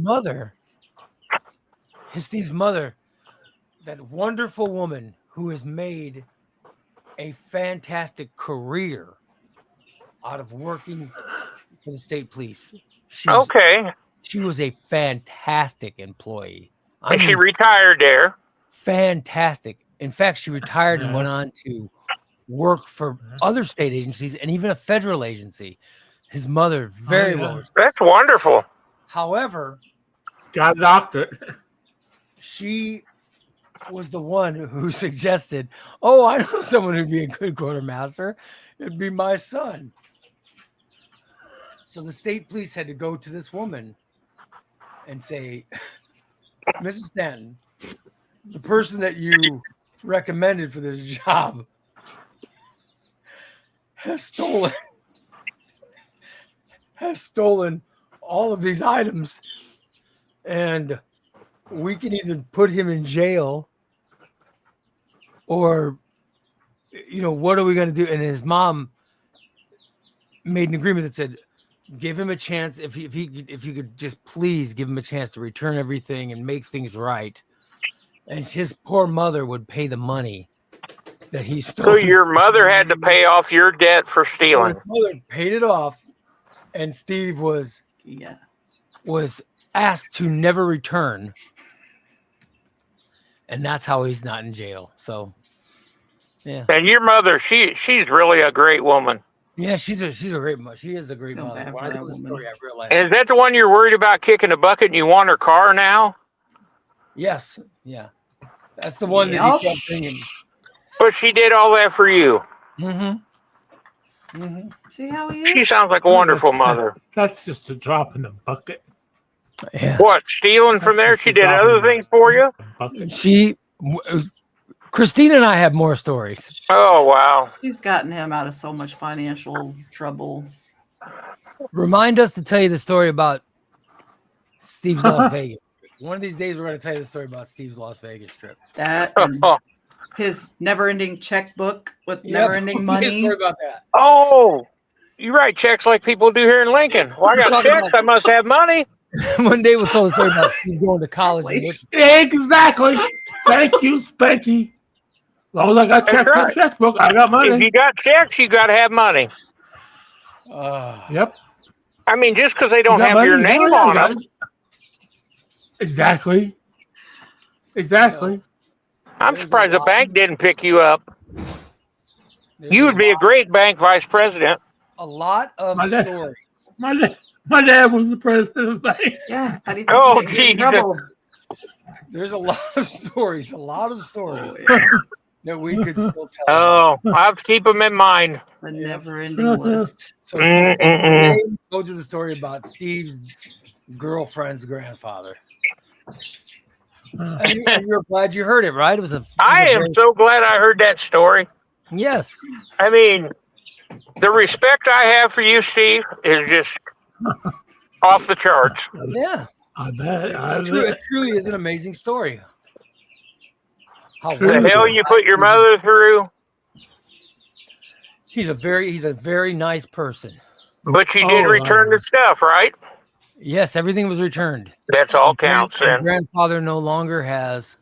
mother, that wonderful woman who has made a fantastic career out of working for the state police. Okay. She was a fantastic employee. And she retired there. Fantastic. In fact, she retired and went on to work for other state agencies and even a federal agency. His mother, very well. That's wonderful. However, Got a doctorate. she was the one who suggested, "Oh, I know someone who'd be a good quartermaster. It'd be my son." So the state police had to go to this woman and say, "Mrs. Stanton, the person that you recommended for this job has stolen all of these items, and we can either put him in jail or, what are we going to do?" And his mom made an agreement that said, "Give him a chance. If you could just please give him a chance to return everything and make things right." And his poor mother would pay the money that he stole. So your mother had to pay off your debt for stealing. His mother paid it off, and Steve was asked to never return, and that's how he's not in jail. So, yeah, And your mother, she's really a great woman. yeah, she's a great mother. She is a great Feel mother. bad When for I that told the woman. story, I realized. And is that the one you're worried about kicking the bucket and you want her car now? Yes, yeah. That's the one that Yup. he kept singing. But she did all that for you. Mm-hmm. Mm-hmm. See how he She is? sounds like a wonderful mother. That's just a drop in the bucket. Yeah. What, stealing from there? She did other things for you? Christina and I have more stories. Oh, wow. She's gotten him out of so much financial trouble. Remind us to tell you the story about Steve's Las Vegas. One of these days, we're going to tell you the story about Steve's Las Vegas trip. That and his never-ending checkbook with never-ending Tell you a money. story about that. Oh, you write checks like people do here in Lincoln. Well, I got Talking checks. about- I must have money. One day, we'll tell the story about Steve going to college in Wichita. Exactly. Thank you, Spanky. As long as I got That's checks on right. the checkbook, I got If money. you got checks, you got to have money. Yep. I mean, just because they You don't got have money? your Hell name yeah, on guys. them, Exactly. Exactly. I'm There's surprised a the lot. bank didn't pick you up. There's You would be a great bank vice president. a lot of My dad- stories. My dad was the president of the bank. Yeah. How do you think Oh, he didn't get in Jesus. trouble? There's a lot of stories. That we could still tell. Oh, I have to keep them in mind. The never-ending list. So Mm-mm-mm. today we told you the story about Steve's girlfriend's grandfather. And you're glad you heard it, right? It was a. I am so glad I heard that story. Yes. I mean, the respect I have for you, Steve, is just off the charts. Yeah. I bet. It truly is an amazing story. How True. The wonderful. hell you put your mother through, He's a very nice person. but you did Oh, return wow. the stuff, right? Yes, everything was returned. That's all counts My then. grandfather no longer has.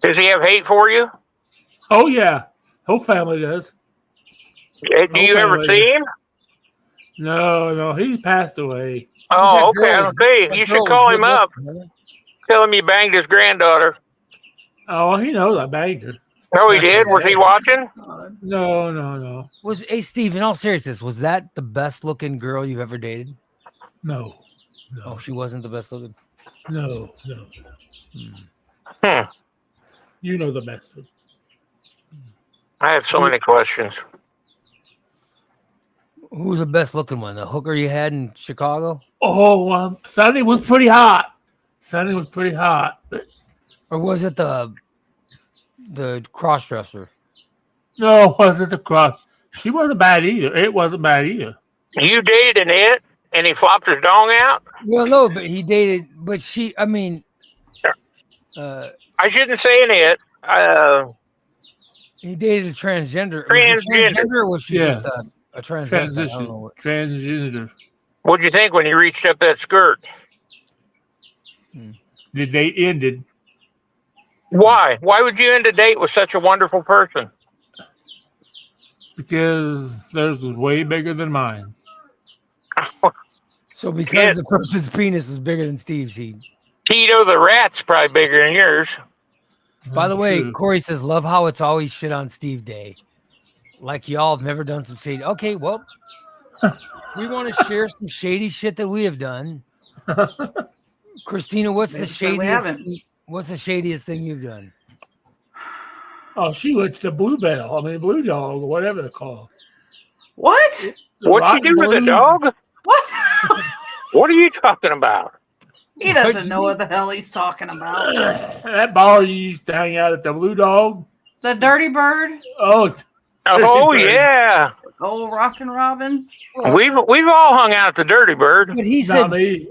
Does he have hate for you? Oh, yeah. Whole family does. Do you ever see him? No. He passed away. Oh, That okay. girl I'll say that you girl should was call good him up. looking, huh? Tell him you banged his granddaughter. Oh, he knows I banged her. No, he did. Was he watching? No. Hey, Steve, in all seriousness, was that the best looking girl you've ever dated? No. Oh, she wasn't the best looking. No. Hmm. You know the best one. I have so many questions. Who was the best looking one? The hooker you had in Chicago? Oh, Sonny was pretty hot. Or was it the cross dresser? No, it wasn't the cross. She wasn't bad either. It wasn't bad either. You dated an it, and he flopped his dong out? Well, no, but he dated, but I I shouldn't say an it. he dated a transgender. Was it Transgender. transgender, or was she Yeah. just a transvestite? I don't know what- Transgender. What'd you think when you reached up that skirt? The date ended. Why? Why would you end a date with such a wonderful person? Because theirs was way bigger than mine. So because Yeah. the person's penis was bigger than Steve's, he. Tito the rat's probably bigger than yours. By the way, True. Corey says, love how it's always shit on Steve Day. Like y'all have never done some shady. Okay, well, we want to share some shady shit that we have done. Christina, what's the Maybe so, we shadiest? haven't. What's the shadiest thing you've done? Oh, she went to the Blue Dog, or whatever they're called. What? The What'd you Rotten do with the Blue- dog? What? What are you talking about? He doesn't know what the hell he's talking about. That bar you used to hang out at the Blue Dog. The Dirty Bird, Oh Dirty Bird. yeah, old Rockin' Robbins. we've all hung out at the Dirty Bird. But he Not said, me.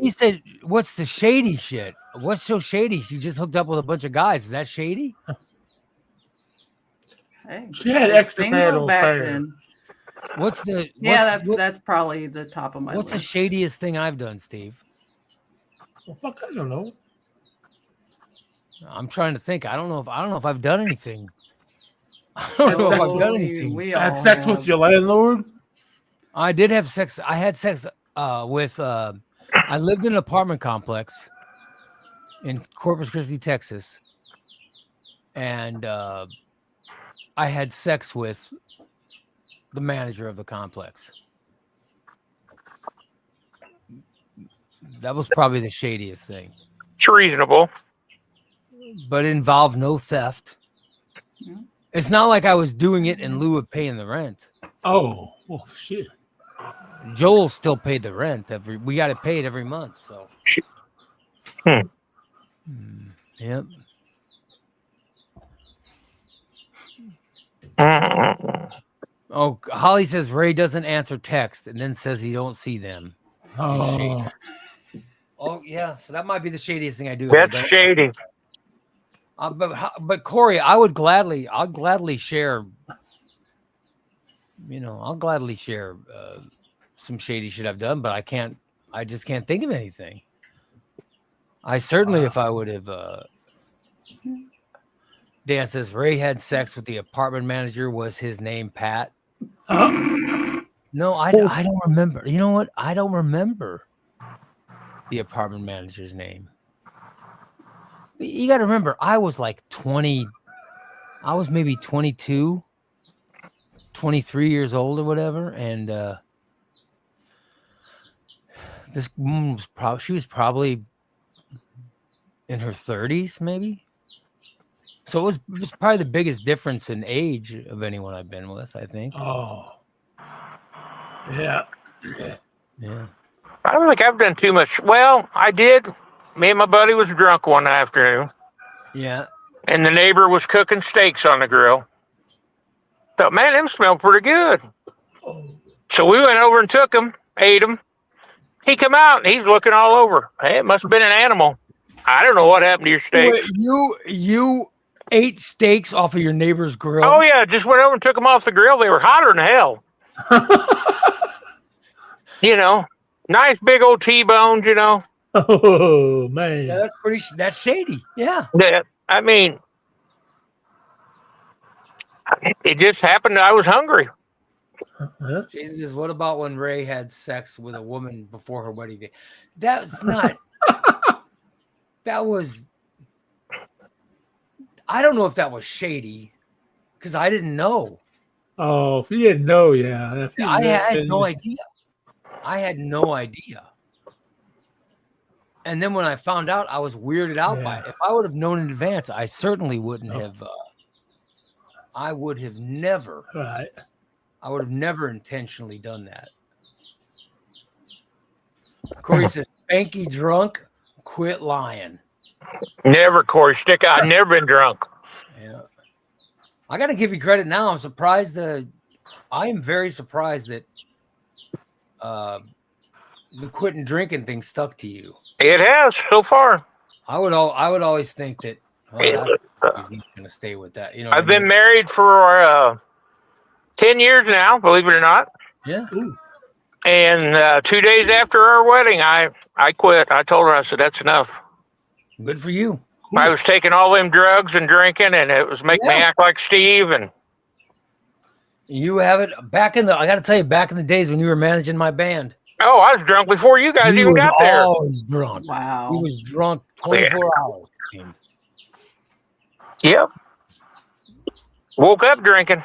what's the shady shit? What's so shady? She just hooked up with a bunch of guys. Is that shady? Hey, She had it was extramarital single back affair. then. What's the Yeah, what's, that's probably the top of my what's the list. shadiest thing I've done, Steve? Well, fuck, I don't know. I'm trying to think. I don't know if I've done anything. I don't know if I've done anything. We Had all sex with have. your landlord? I did have sex. I had sex with. I lived in an apartment complex in Corpus Christi, Texas, and I had sex with the manager of the complex. That was probably the shadiest thing, It's reasonable. but it involved no theft. It's not like I was doing it in lieu of paying the rent. Oh, well, shit. Joel still paid the rent we got it paid every month. So, Hmm. Yep. Oh, Holly says Ray doesn't answer text and then says he don't see them. Oh, Oh yeah, so that might be the shadiest thing I do. That's shady. But Corey, I'll gladly share. I'll gladly share some shady shit I've done, but I just can't think of anything. I certainly, if I would have. Dan says Ray had sex with the apartment manager. Was his name Pat? No, I don't remember. You know what? I don't remember the apartment manager's name. You got to remember, I was like 20. I was maybe 22, 23 years old or whatever. And this woman was probably in her 30s, maybe. So it was probably the biggest difference in age of anyone I've been with, I think. oh. Yeah. Yeah. I don't think I've done too much. Well, I did. Me and my buddy was drunk one afternoon, Yeah. and the neighbor was cooking steaks on the grill. Thought, man, them smell pretty good. So we went over and took them, ate them. He come out, and he's looking all over. Hey, it must have been an animal. I don't know what happened to your steaks. Wait, you ate steaks off of your neighbor's grill? Oh, yeah, just went over and took them off the grill. They were hotter than hell. Nice big old T-bones, Oh, man. Yeah, that's shady. Yeah. Yeah, I mean, it just happened. I was hungry. Huh? Jesus, what about when Ray had sex with a woman before her wedding day? That's not. That was. I don't know if that was shady, because I didn't know. Oh, if you didn't know, yeah. If you I had didn't- no idea. I had no idea. And then when I found out, I was weirded out by it. If I would have known in advance, I certainly wouldn't have. I would have never. Right. I would have never intentionally done that. Corey says, Spanky drunk, quit lying. Never, Corey. I've never been drunk. Yeah. I got to give you credit now. I'm surprised. I am very surprised that the quitting drinking thing stuck to you. It has so far. I would always think that he's going to stay with that. I've been married for 10 years now, believe it or not. Yeah. Ooh. And 2 days after our wedding, I quit. I told her, I said, that's enough. Good for you. I was taking all them drugs and drinking, and it was making me act like Steve. And You have it back in I got to tell you, back in the days when you were managing my band. oh, I was drunk before you guys He even was got there. always drunk. Wow. He was drunk 24 hours. Yep. Woke up drinking.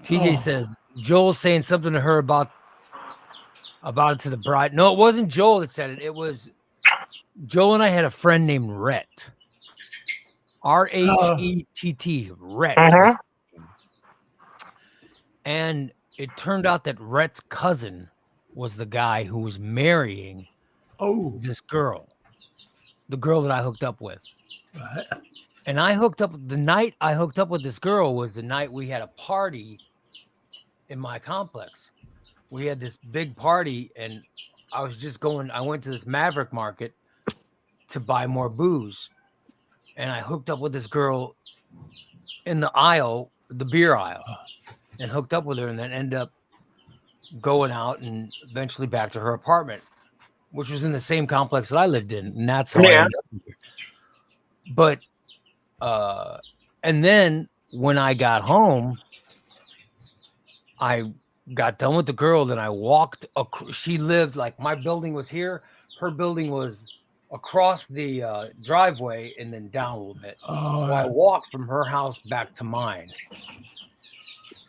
TJ says Joel's saying something to her about it to the bride. No, it wasn't Joel that said it. It was Joel and I had a friend named Rhett. R-H-E-T-T. Rhett. Uh-huh. And it turned out that Rhett's cousin was the guy who was marrying this girl. The girl that I hooked up with. Right. And the night I hooked up with this girl was the night we had a party in my complex. We had this big party, and I went to this Maverick Market to buy more booze. And I hooked up with this girl in the aisle, the beer aisle, and hooked up with her, and then ended up going out and eventually back to her apartment, which was in the same complex that I lived in. And that's how I ended up here. But, and then when I got home, I got done with the girl. Then I walked. She lived like my building was here. Her building was across the driveway and then down a little bit. Oh, So I walked from her house back to mine.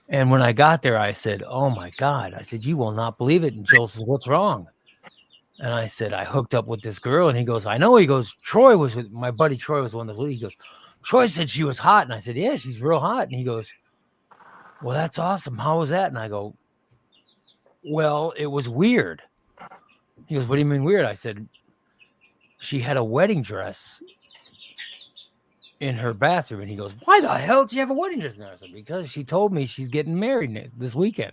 And when I got there, I said, "Oh my God." I said, "You will not believe it." And Joel says, "What's wrong?" And I said, "I hooked up with this girl." And he goes, "I know." He goes, my buddy Troy was the one that, he goes, Troy said she was hot. And I said, yeah, she's real hot. And he goes, well, that's awesome. How was that? And I go, well, it was weird. He goes, what do you mean weird? I said, she had a wedding dress in her bathroom. And he goes, why the hell did she have a wedding dress in there? I said, because she told me she's getting married this weekend.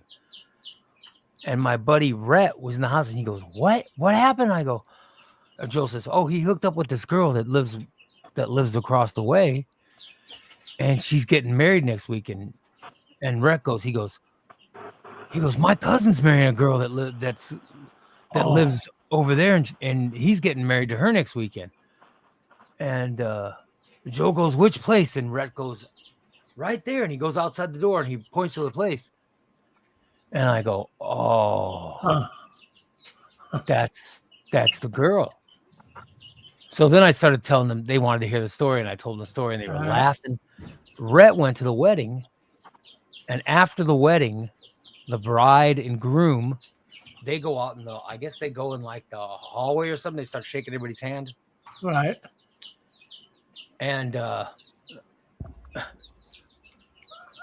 And my buddy Rhett was in the house and he goes, what happened? I go, Joe says, oh, he hooked up with this girl that lives across the way and she's getting married next week. And Rhett goes, he goes, my cousin's marrying a girl that lives over there and he's getting married to her next weekend. And Joe goes, which place? And Rhett goes, right there. And he goes outside the door and he points to the place. And I go, oh, that's the girl. So then I started telling them they wanted to hear the story, and I told them the story, and they were laughing. Rhett went to the wedding, and after the wedding, the bride and groom, they go out in I guess they go in like the hallway or something. They start shaking everybody's hand. Right. And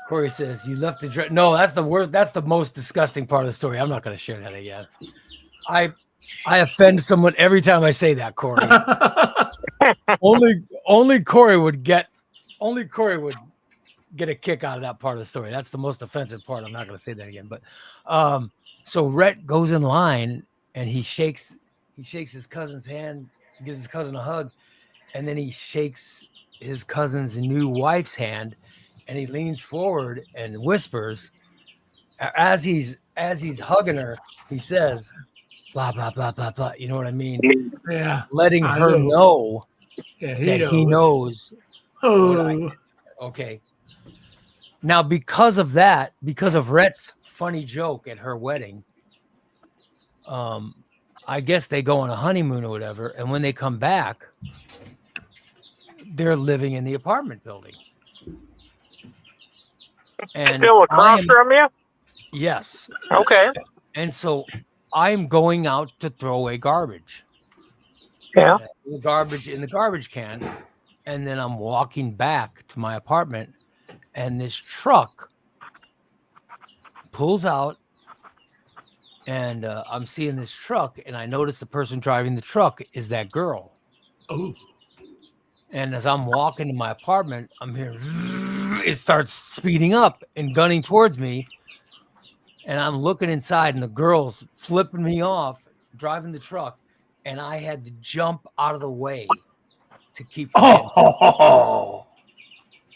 Corey says, you left the dress. No, that's the worst. That's the most disgusting part of the story. I'm not going to share that again. I offend someone every time I say that, Corey. only Corey would get a kick out of that part of the story. That's the most offensive part. I'm not going to say that again. But so Rhett goes in line and he shakes his cousin's hand, gives his cousin a hug, and then he shakes his cousin's new wife's hand, and he leans forward and whispers as he's hugging her. He says, blah, blah, blah, blah, blah. You know what I mean? Yeah. Letting her know that he knows. Oh. Okay. Now, because of Rhett's funny joke at her wedding, I guess they go on a honeymoon or whatever. And when they come back, they're living in the apartment building. And still across from you? Yes. Okay. And so I'm going out to throw away garbage. Yeah. The garbage in the garbage can. And then I'm walking back to my apartment, and this truck pulls out, and I'm seeing this truck, and I notice the person driving the truck is that girl. Oh. And as I'm walking to my apartment, I'm hearing it starts speeding up and gunning towards me. And I'm looking inside, and the girl's flipping me off, driving the truck. And I had to jump out of the way to keep. I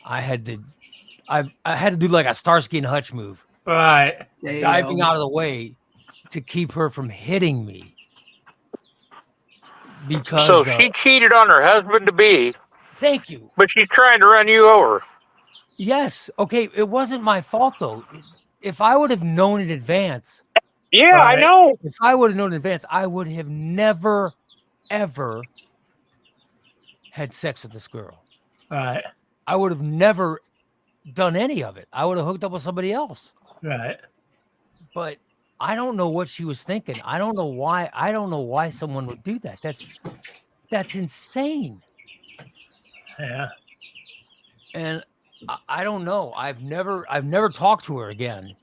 had to do like a Starsky and Hutch move. Right. Diving out of the way to keep her from hitting me. Because so she cheated on her husband to be. Thank you. But she's trying to run you over. Yes. Okay. It wasn't my fault though. If I would have known in advance. Yeah, I know. If I would have known in advance, I would have never, ever had sex with this girl. Right. I would have never done any of it. I would have hooked up with somebody else. Right. But I don't know what she was thinking. I don't know why. I don't know why someone would do that. That's insane. Yeah. And I don't know. I've never talked to her again.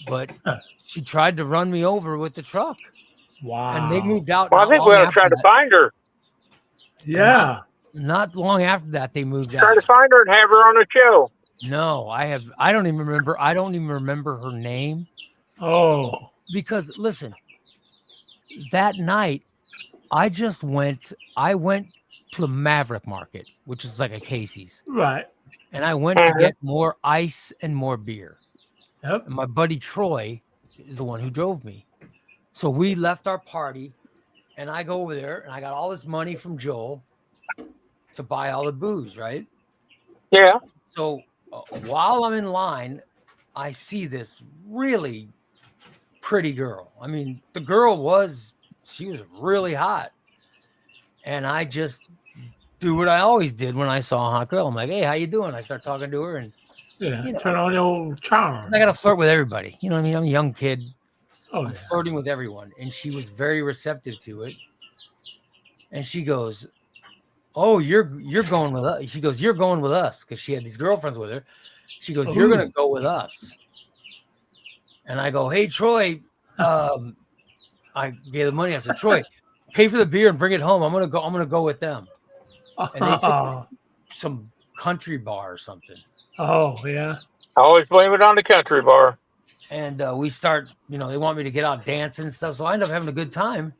But she tried to run me over with the truck. Wow. And they moved out. Well, I think we ought to try to find her. Yeah. Not long after that, they moved out. Try to find her and have her on the show. No, I don't even remember. I don't even remember her name. Oh. Because listen, that night I went to a Maverick Market, which is like a Casey's. Right. And I went to get more ice and more beer. Yep. And my buddy Troy is the one who drove me. So we left our party, and I go over there, and I got all this money from Joel to buy all the booze, right? Yeah. So while I'm in line, I see this really pretty girl. I mean, the girl she was really hot. And I just do what I always did when I saw a hot girl. I'm like, hey, how you doing? I start talking to her, and turn on the old charm. I got to flirt with everybody. You know what I mean? I'm a young kid. I'm flirting with everyone. And she was very receptive to it. And she goes, "Oh, you're going with us." She goes, "You're going with us," because she had these girlfriends with her. She goes, "You're gonna go with us." And I go, "Hey, Troy," I gave the money. I said, "Troy, pay for the beer and bring it home. I'm gonna go with them." And they took us to some country bar or something. Oh yeah. I always blame it on the country bar. And we start, they want me to get out dancing and stuff. So I end up having a good time.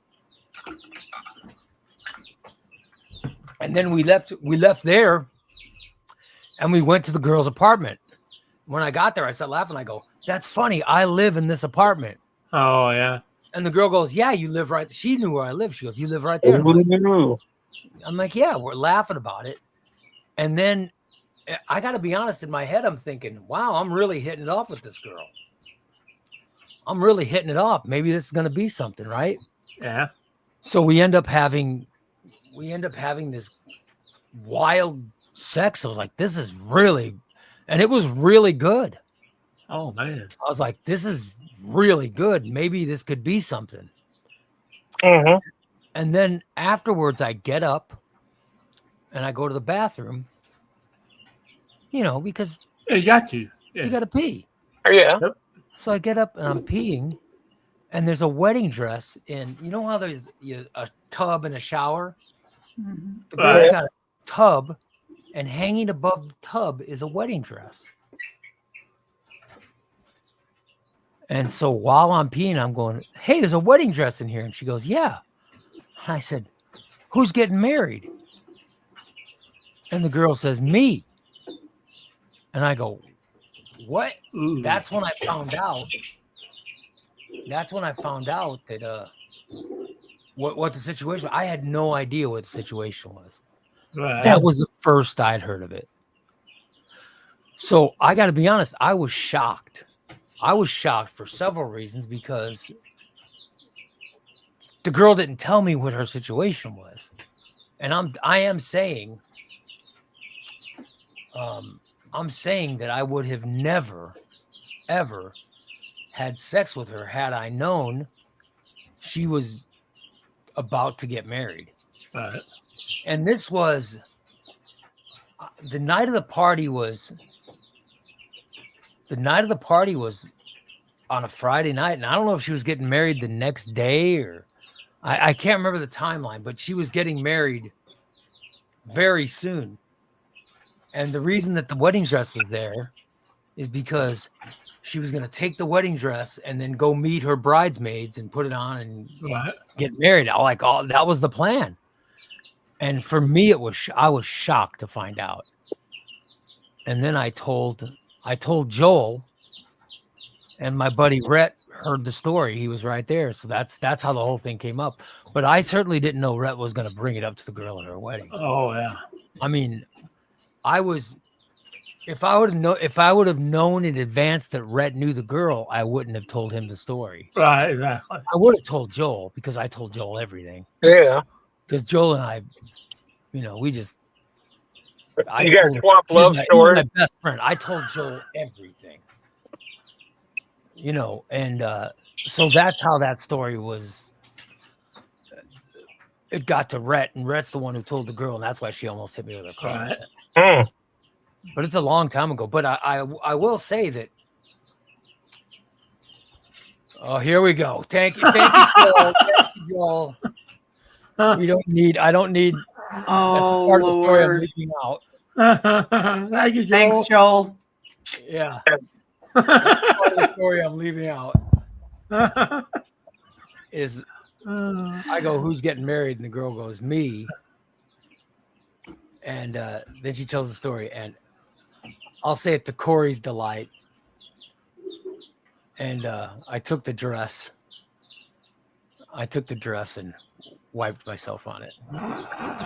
And then we left there and we went to the girl's apartment. When I got there, I started laughing. I go, "That's funny. I live in this apartment." Oh yeah. And the girl goes, "Yeah, you live right." She knew where I live. She goes, "You live right there." I'm like, "Yeah," we're laughing about it. And then I got to be honest, in my head, I'm thinking, wow, I'm really hitting it off with this girl. I'm really hitting it off. Maybe this is going to be something, right? Yeah. So we end up having this wild sex. I was like, this is really, and it was really good. Oh man. I was like, this is really good. Maybe this could be something. Mm-hmm. And then afterwards, I get up and I go to the bathroom, because Yeah, you got to. Yeah. you got to pee. Yeah. So I get up and I'm peeing, and there's a wedding dress in. You know how there's a tub and a shower? Mhm. The girl's Right. got a tub, and hanging above the tub is a wedding dress. And so while I'm peeing, I'm going, "Hey, there's a wedding dress in here." And she goes, "Yeah." I said, "Who's getting married?" And the girl says, "Me." And I go, "What?" Ooh. That's when I found out. That's when I found out that what the situation. I had no idea what the situation was. Right. That was the first I'd heard of it. So I got to be honest, I was shocked. I was shocked for several reasons, because the girl didn't tell me what her situation was, and I'm saying that I would have never, ever had sex with her had I known she was about to get married. Right. And this was the night of the party was on a Friday night. And I don't know if she was getting married the next day, or I can't remember the timeline, but she was getting married very soon. And the reason that the wedding dress was there is because she was going to take the wedding dress and then go meet her bridesmaids and put it on and Right. get married. That was the plan. And for me, I was shocked to find out. And then I told Joel, and my buddy Rhett heard the story. He was right there. So that's how the whole thing came up. But I certainly didn't know Rhett was going to bring it up to the girl at her wedding. Oh yeah. I mean, if I would have known in advance that Rhett knew the girl, I wouldn't have told him the story. Right. Exactly. I would have told Joel, because I told Joel everything. Yeah. Because Joel and I, we just. You got a swamp love He was story. my best friend. I told Joel everything. And so that's how that story was. It got to Rhett, and Rhett's the one who told the girl, and that's why she almost hit me with her car. Right. But it's a long time ago. But I will say that. Oh, here we go. Thank you, Joel. Thank you, Joel. I don't need Oh, part of the story I'm Lord. leaving out. Thank you, Joel. Thanks, Joel. Yeah. That's part of the story I'm leaving out is I go, "Who's getting married?" And the girl goes, "Me." And then she tells the story, and I'll say it to Corey's delight. And I took the dress and wiped myself on it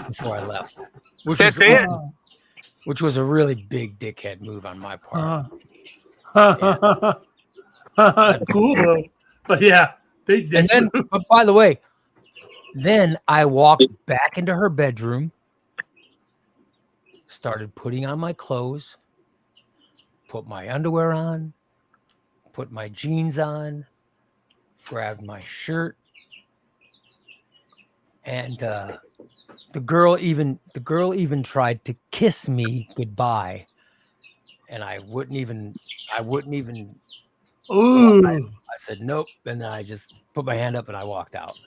before I left, which That's it. was a really big dickhead move on my part. That's cool though. But yeah, big And dick. then, but by the way, then I walked back into her bedroom, started putting on my clothes, put my underwear on, put my jeans on, grabbed my shirt, and The girl even tried to kiss me goodbye, and I wouldn't even. Ooh. I said nope, and then I just put my hand up and I walked out.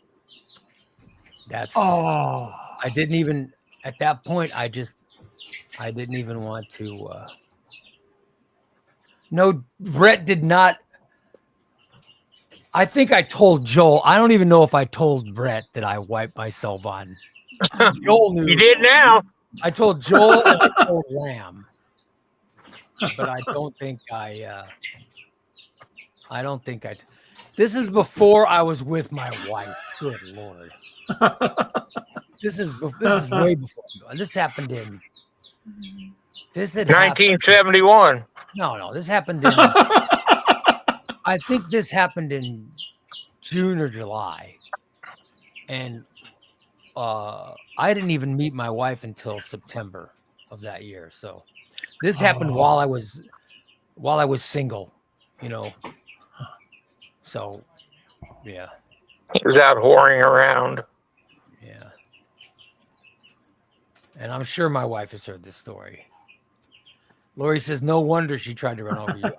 That's. Oh. I didn't even at that point. I didn't even want to. No, Brett did not. I think I told Joel. I don't even know if I told Brett that I wiped myself on. Joel knew. You did now. I told Joel and I told Lamb, but I don't think I. This is before I was with my wife. Good Lord. This is way before. This happened in. This had 1971. No. This happened in. I think this happened in June or July, and I didn't even meet my wife until September of that year. So this happened while I was single, you know. So yeah, He was out whoring around. yeah. And I'm sure my wife has heard this story. Lori says, no wonder she tried to run over you.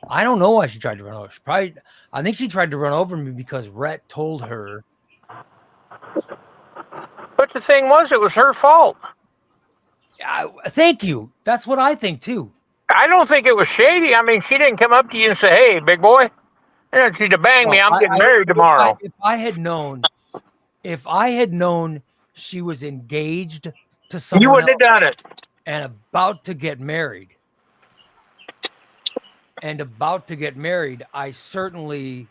I don't know why she tried to run over. I think she tried to run over me because Rhett told her. But the thing was, it was her fault. Thank you. That's what I think too. I don't think it was shady. I mean, she didn't come up to you and say, "Hey, big boy, I want you to bang me. I'm getting married tomorrow." If I had known she was engaged to someone You wouldn't have done it. and about to get married, I certainly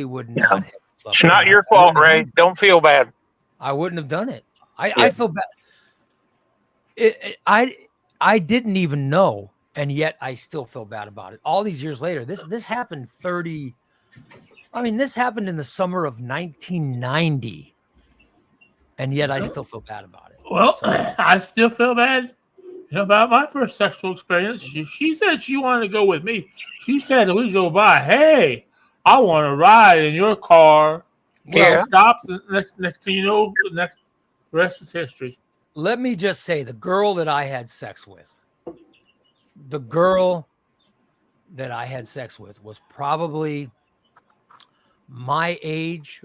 would not have slept. It's not your fault, Ray. Don't feel bad. I wouldn't have done it. I feel bad. I didn't even know, and yet I still feel bad about it. All these years later, this happened this happened in the summer of 1990, and yet I still feel bad about it. Well, I still feel bad about my first sexual experience. She said she wanted to go with me. She said that we drove by, hey, I want to ride in your car. Yeah. Well, stop. Next thing you know, the rest is history. Let me just say, the girl that I had sex with was probably my age,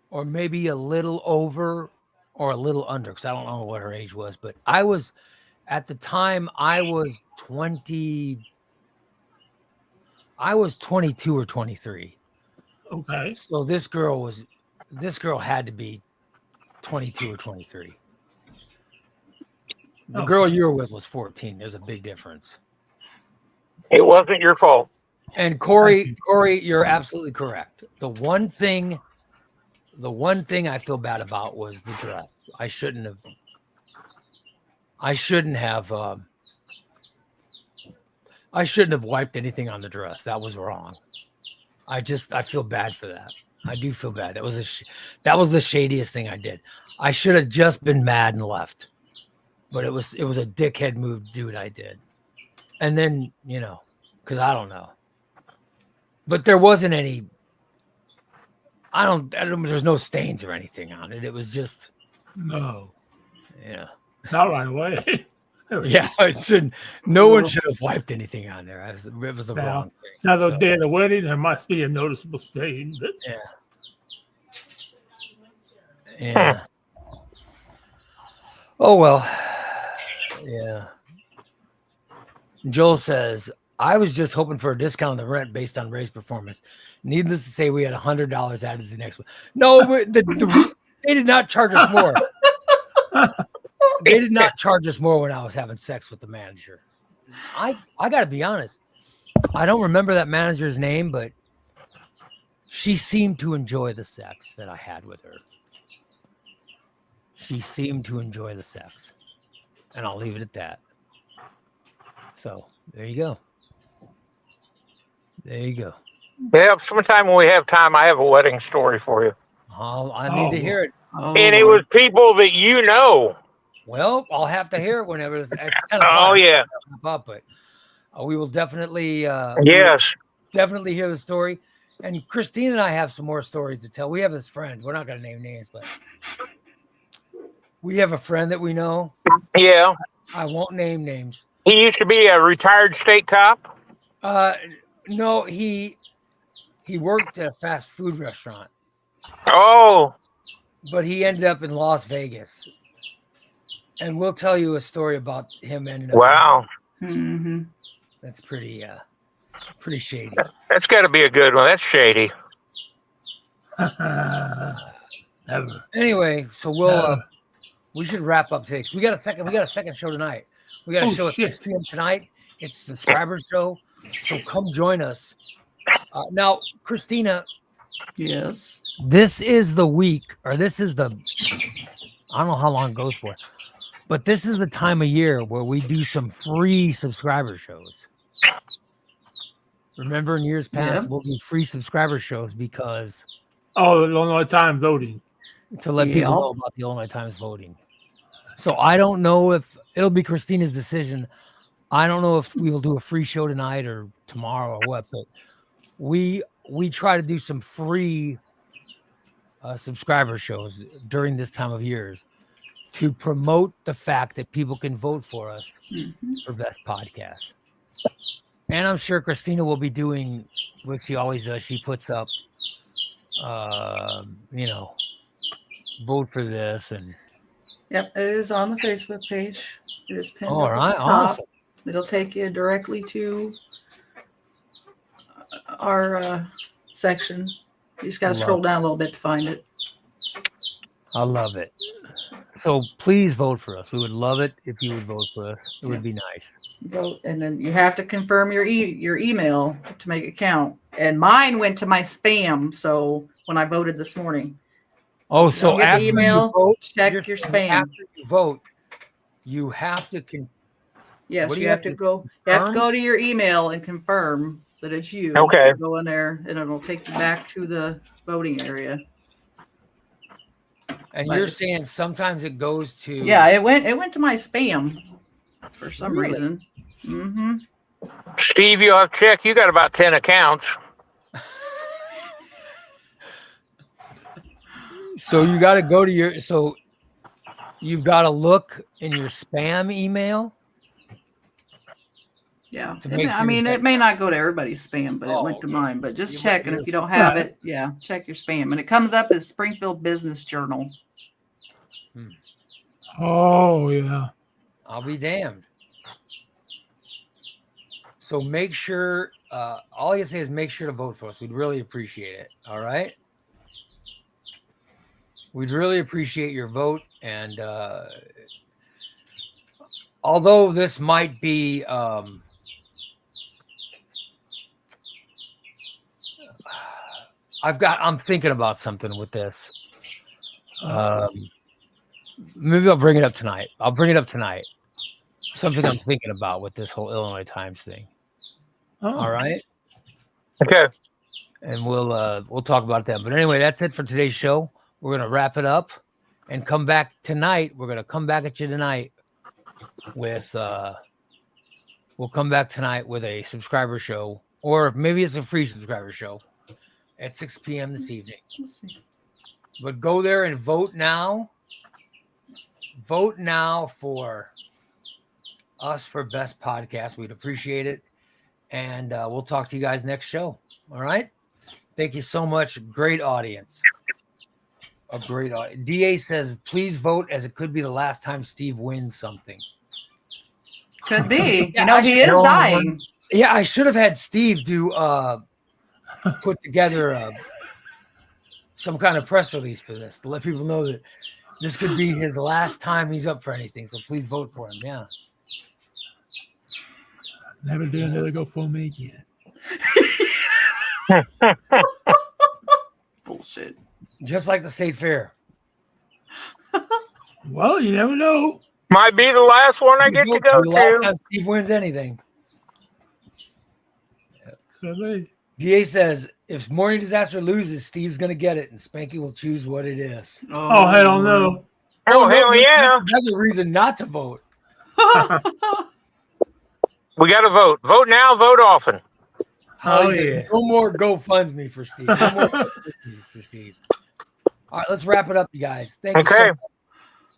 or maybe a little over or a little under, because I don't know what her age was, but at the time I was 22 or 23. Okay. So this girl had to be 22 or 23. The girl you were with was 14. There's a big difference. It wasn't your fault. And Corey, you're absolutely correct. The one thing I feel bad about was the dress. I shouldn't have wiped anything on the dress. That was wrong. I feel bad for that. I do feel bad. That was the shadiest thing I did. I should have just been mad and left. But it was a dickhead move, dude. I did. And then, because I don't know. But there wasn't any. I don't. There's no stains or anything on it. It was just. No. Yeah. Not right away. Yeah, it shouldn't. No one should have wiped anything on there. It was the wrong thing. Now, the day of the wedding, there must be a noticeable stain. But... Yeah. Oh well. Yeah. Joel says, I was just hoping for a discount on the rent based on Ray's performance. Needless to say, we had $100 added to the next one. No, they did not charge us more. They did not charge us more when I was having sex with the manager. I got to be honest. I don't remember that manager's name, but she seemed to enjoy the sex that I had with her. She seemed to enjoy the sex. And I'll leave it at that. So, there you go. There you go. Yeah, sometime when we have time, I have a wedding story for you. I need to hear it. And it was people that you know. Well, I'll have to hear it whenever it's kind of Oh, yeah. Up, but we will definitely Yes. definitely hear the story. And Christine and I have some more stories to tell. We have this friend. We're not going to name names, but we have a friend that we know. Yeah. I won't name names. He used to be a retired state cop. No, he worked at a fast food restaurant, Oh, but he ended up in Las Vegas. And we'll tell you a story about him ending up. wow. Mm-hmm. That's pretty shady. That's got to be a good one. That's shady. Never. Anyway, so we should wrap up today. 'Cause we got a second show tonight. We got a show at 6 p.m. tonight. It's a subscriber show. So come join us. Now, Christina, Yes. this is the week, or this is the, I don't know how long it goes for, but this is the time of year where we do some free subscriber shows. Remember in years past, Yeah. we'll do free subscriber shows because Oh, the Illinois Times voting. to let people know about the Illinois Times voting. So I don't know if it'll be Christina's decision. I don't know if we will do a free show tonight or tomorrow or what, but we try to do some free subscriber shows during this time of year to promote the fact that people can vote for us for best podcast. And I'm sure Christina will be doing what she always does. She puts up, vote for this and. Yep, it is on the Facebook page. It is pinned All up at right, the top. awesome. It'll take you directly to our section. You just got to scroll down a little bit to find it. I love it. So please vote for us. We would love it if you would vote for us. It would be nice. Vote, and then you have to confirm your email to make it count. And mine went to my spam. So when I voted this morning, Oh, so get the after email, you vote, check you're your saying spam. After you vote, you have to Yes, What do you you have have to to go. You have to confirm? go to your email and confirm that it's you. Okay. Go in there, and it'll take you back to the voting area. and But- you're saying sometimes it goes to Yeah, it went to my spam for some Really? reason. Mm-hmm. Steve, you'll have to check. You got about 10 accounts. So you got to go to your you've got to look in your spam email. Yeah. To make I sure mean, that- it may not go to everybody's spam, but it Oh, went to okay. mine. But just You check, went and to if you don't have it, check your spam. And it comes up as Springfield Business Journal. Oh, yeah. I'll be damned. So make sure, all I can say is make sure to vote for us. We'd really appreciate it. All right. We'd really appreciate your vote. And although this might be, I'm thinking about something with this. Maybe I'll bring it up tonight. Something I'm thinking about with this whole Illinois Times thing. Oh. All right. Okay. And we'll talk about that. But anyway, that's it for today's show. We're gonna wrap it up and come back tonight. We're gonna come back at you tonight with we'll come back tonight with a subscriber show, or maybe it's a free subscriber show at 6 p.m. this evening. But go there and vote now. Vote now for us for best podcast. We'd appreciate it. And we'll talk to you guys next show. All right. Thank you so much. Great audience. A great audience. DA says, please vote, as it could be the last time Steve wins something. Could be. Yeah, You know, he is know, dying. Yeah, I should have had Steve do put together some kind of press release for this to let people know that this could be his last time he's up for anything. So please vote for him. Yeah. Never do another GoFundMe again. Bullshit. Just like the state fair. Well, you never know. Might be the last one I get to go The last to. time Steve wins anything. So they, DA says, if Morning Disaster loses, Steve's going to get it, and Spanky will choose what it is. oh, hell no. Oh, hell yeah. That's a reason not to vote. We got to vote. Vote now, vote often. Holly Oh, says, yeah. no more GoFundMe for Steve. No more GoFundMe for Steve. All right, let's wrap it up, you guys. Thank you so Okay. much.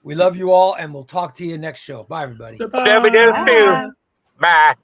We love you all, and we'll talk to you next show. Bye, everybody. Goodbye. Debbie does too. Bye. Bye.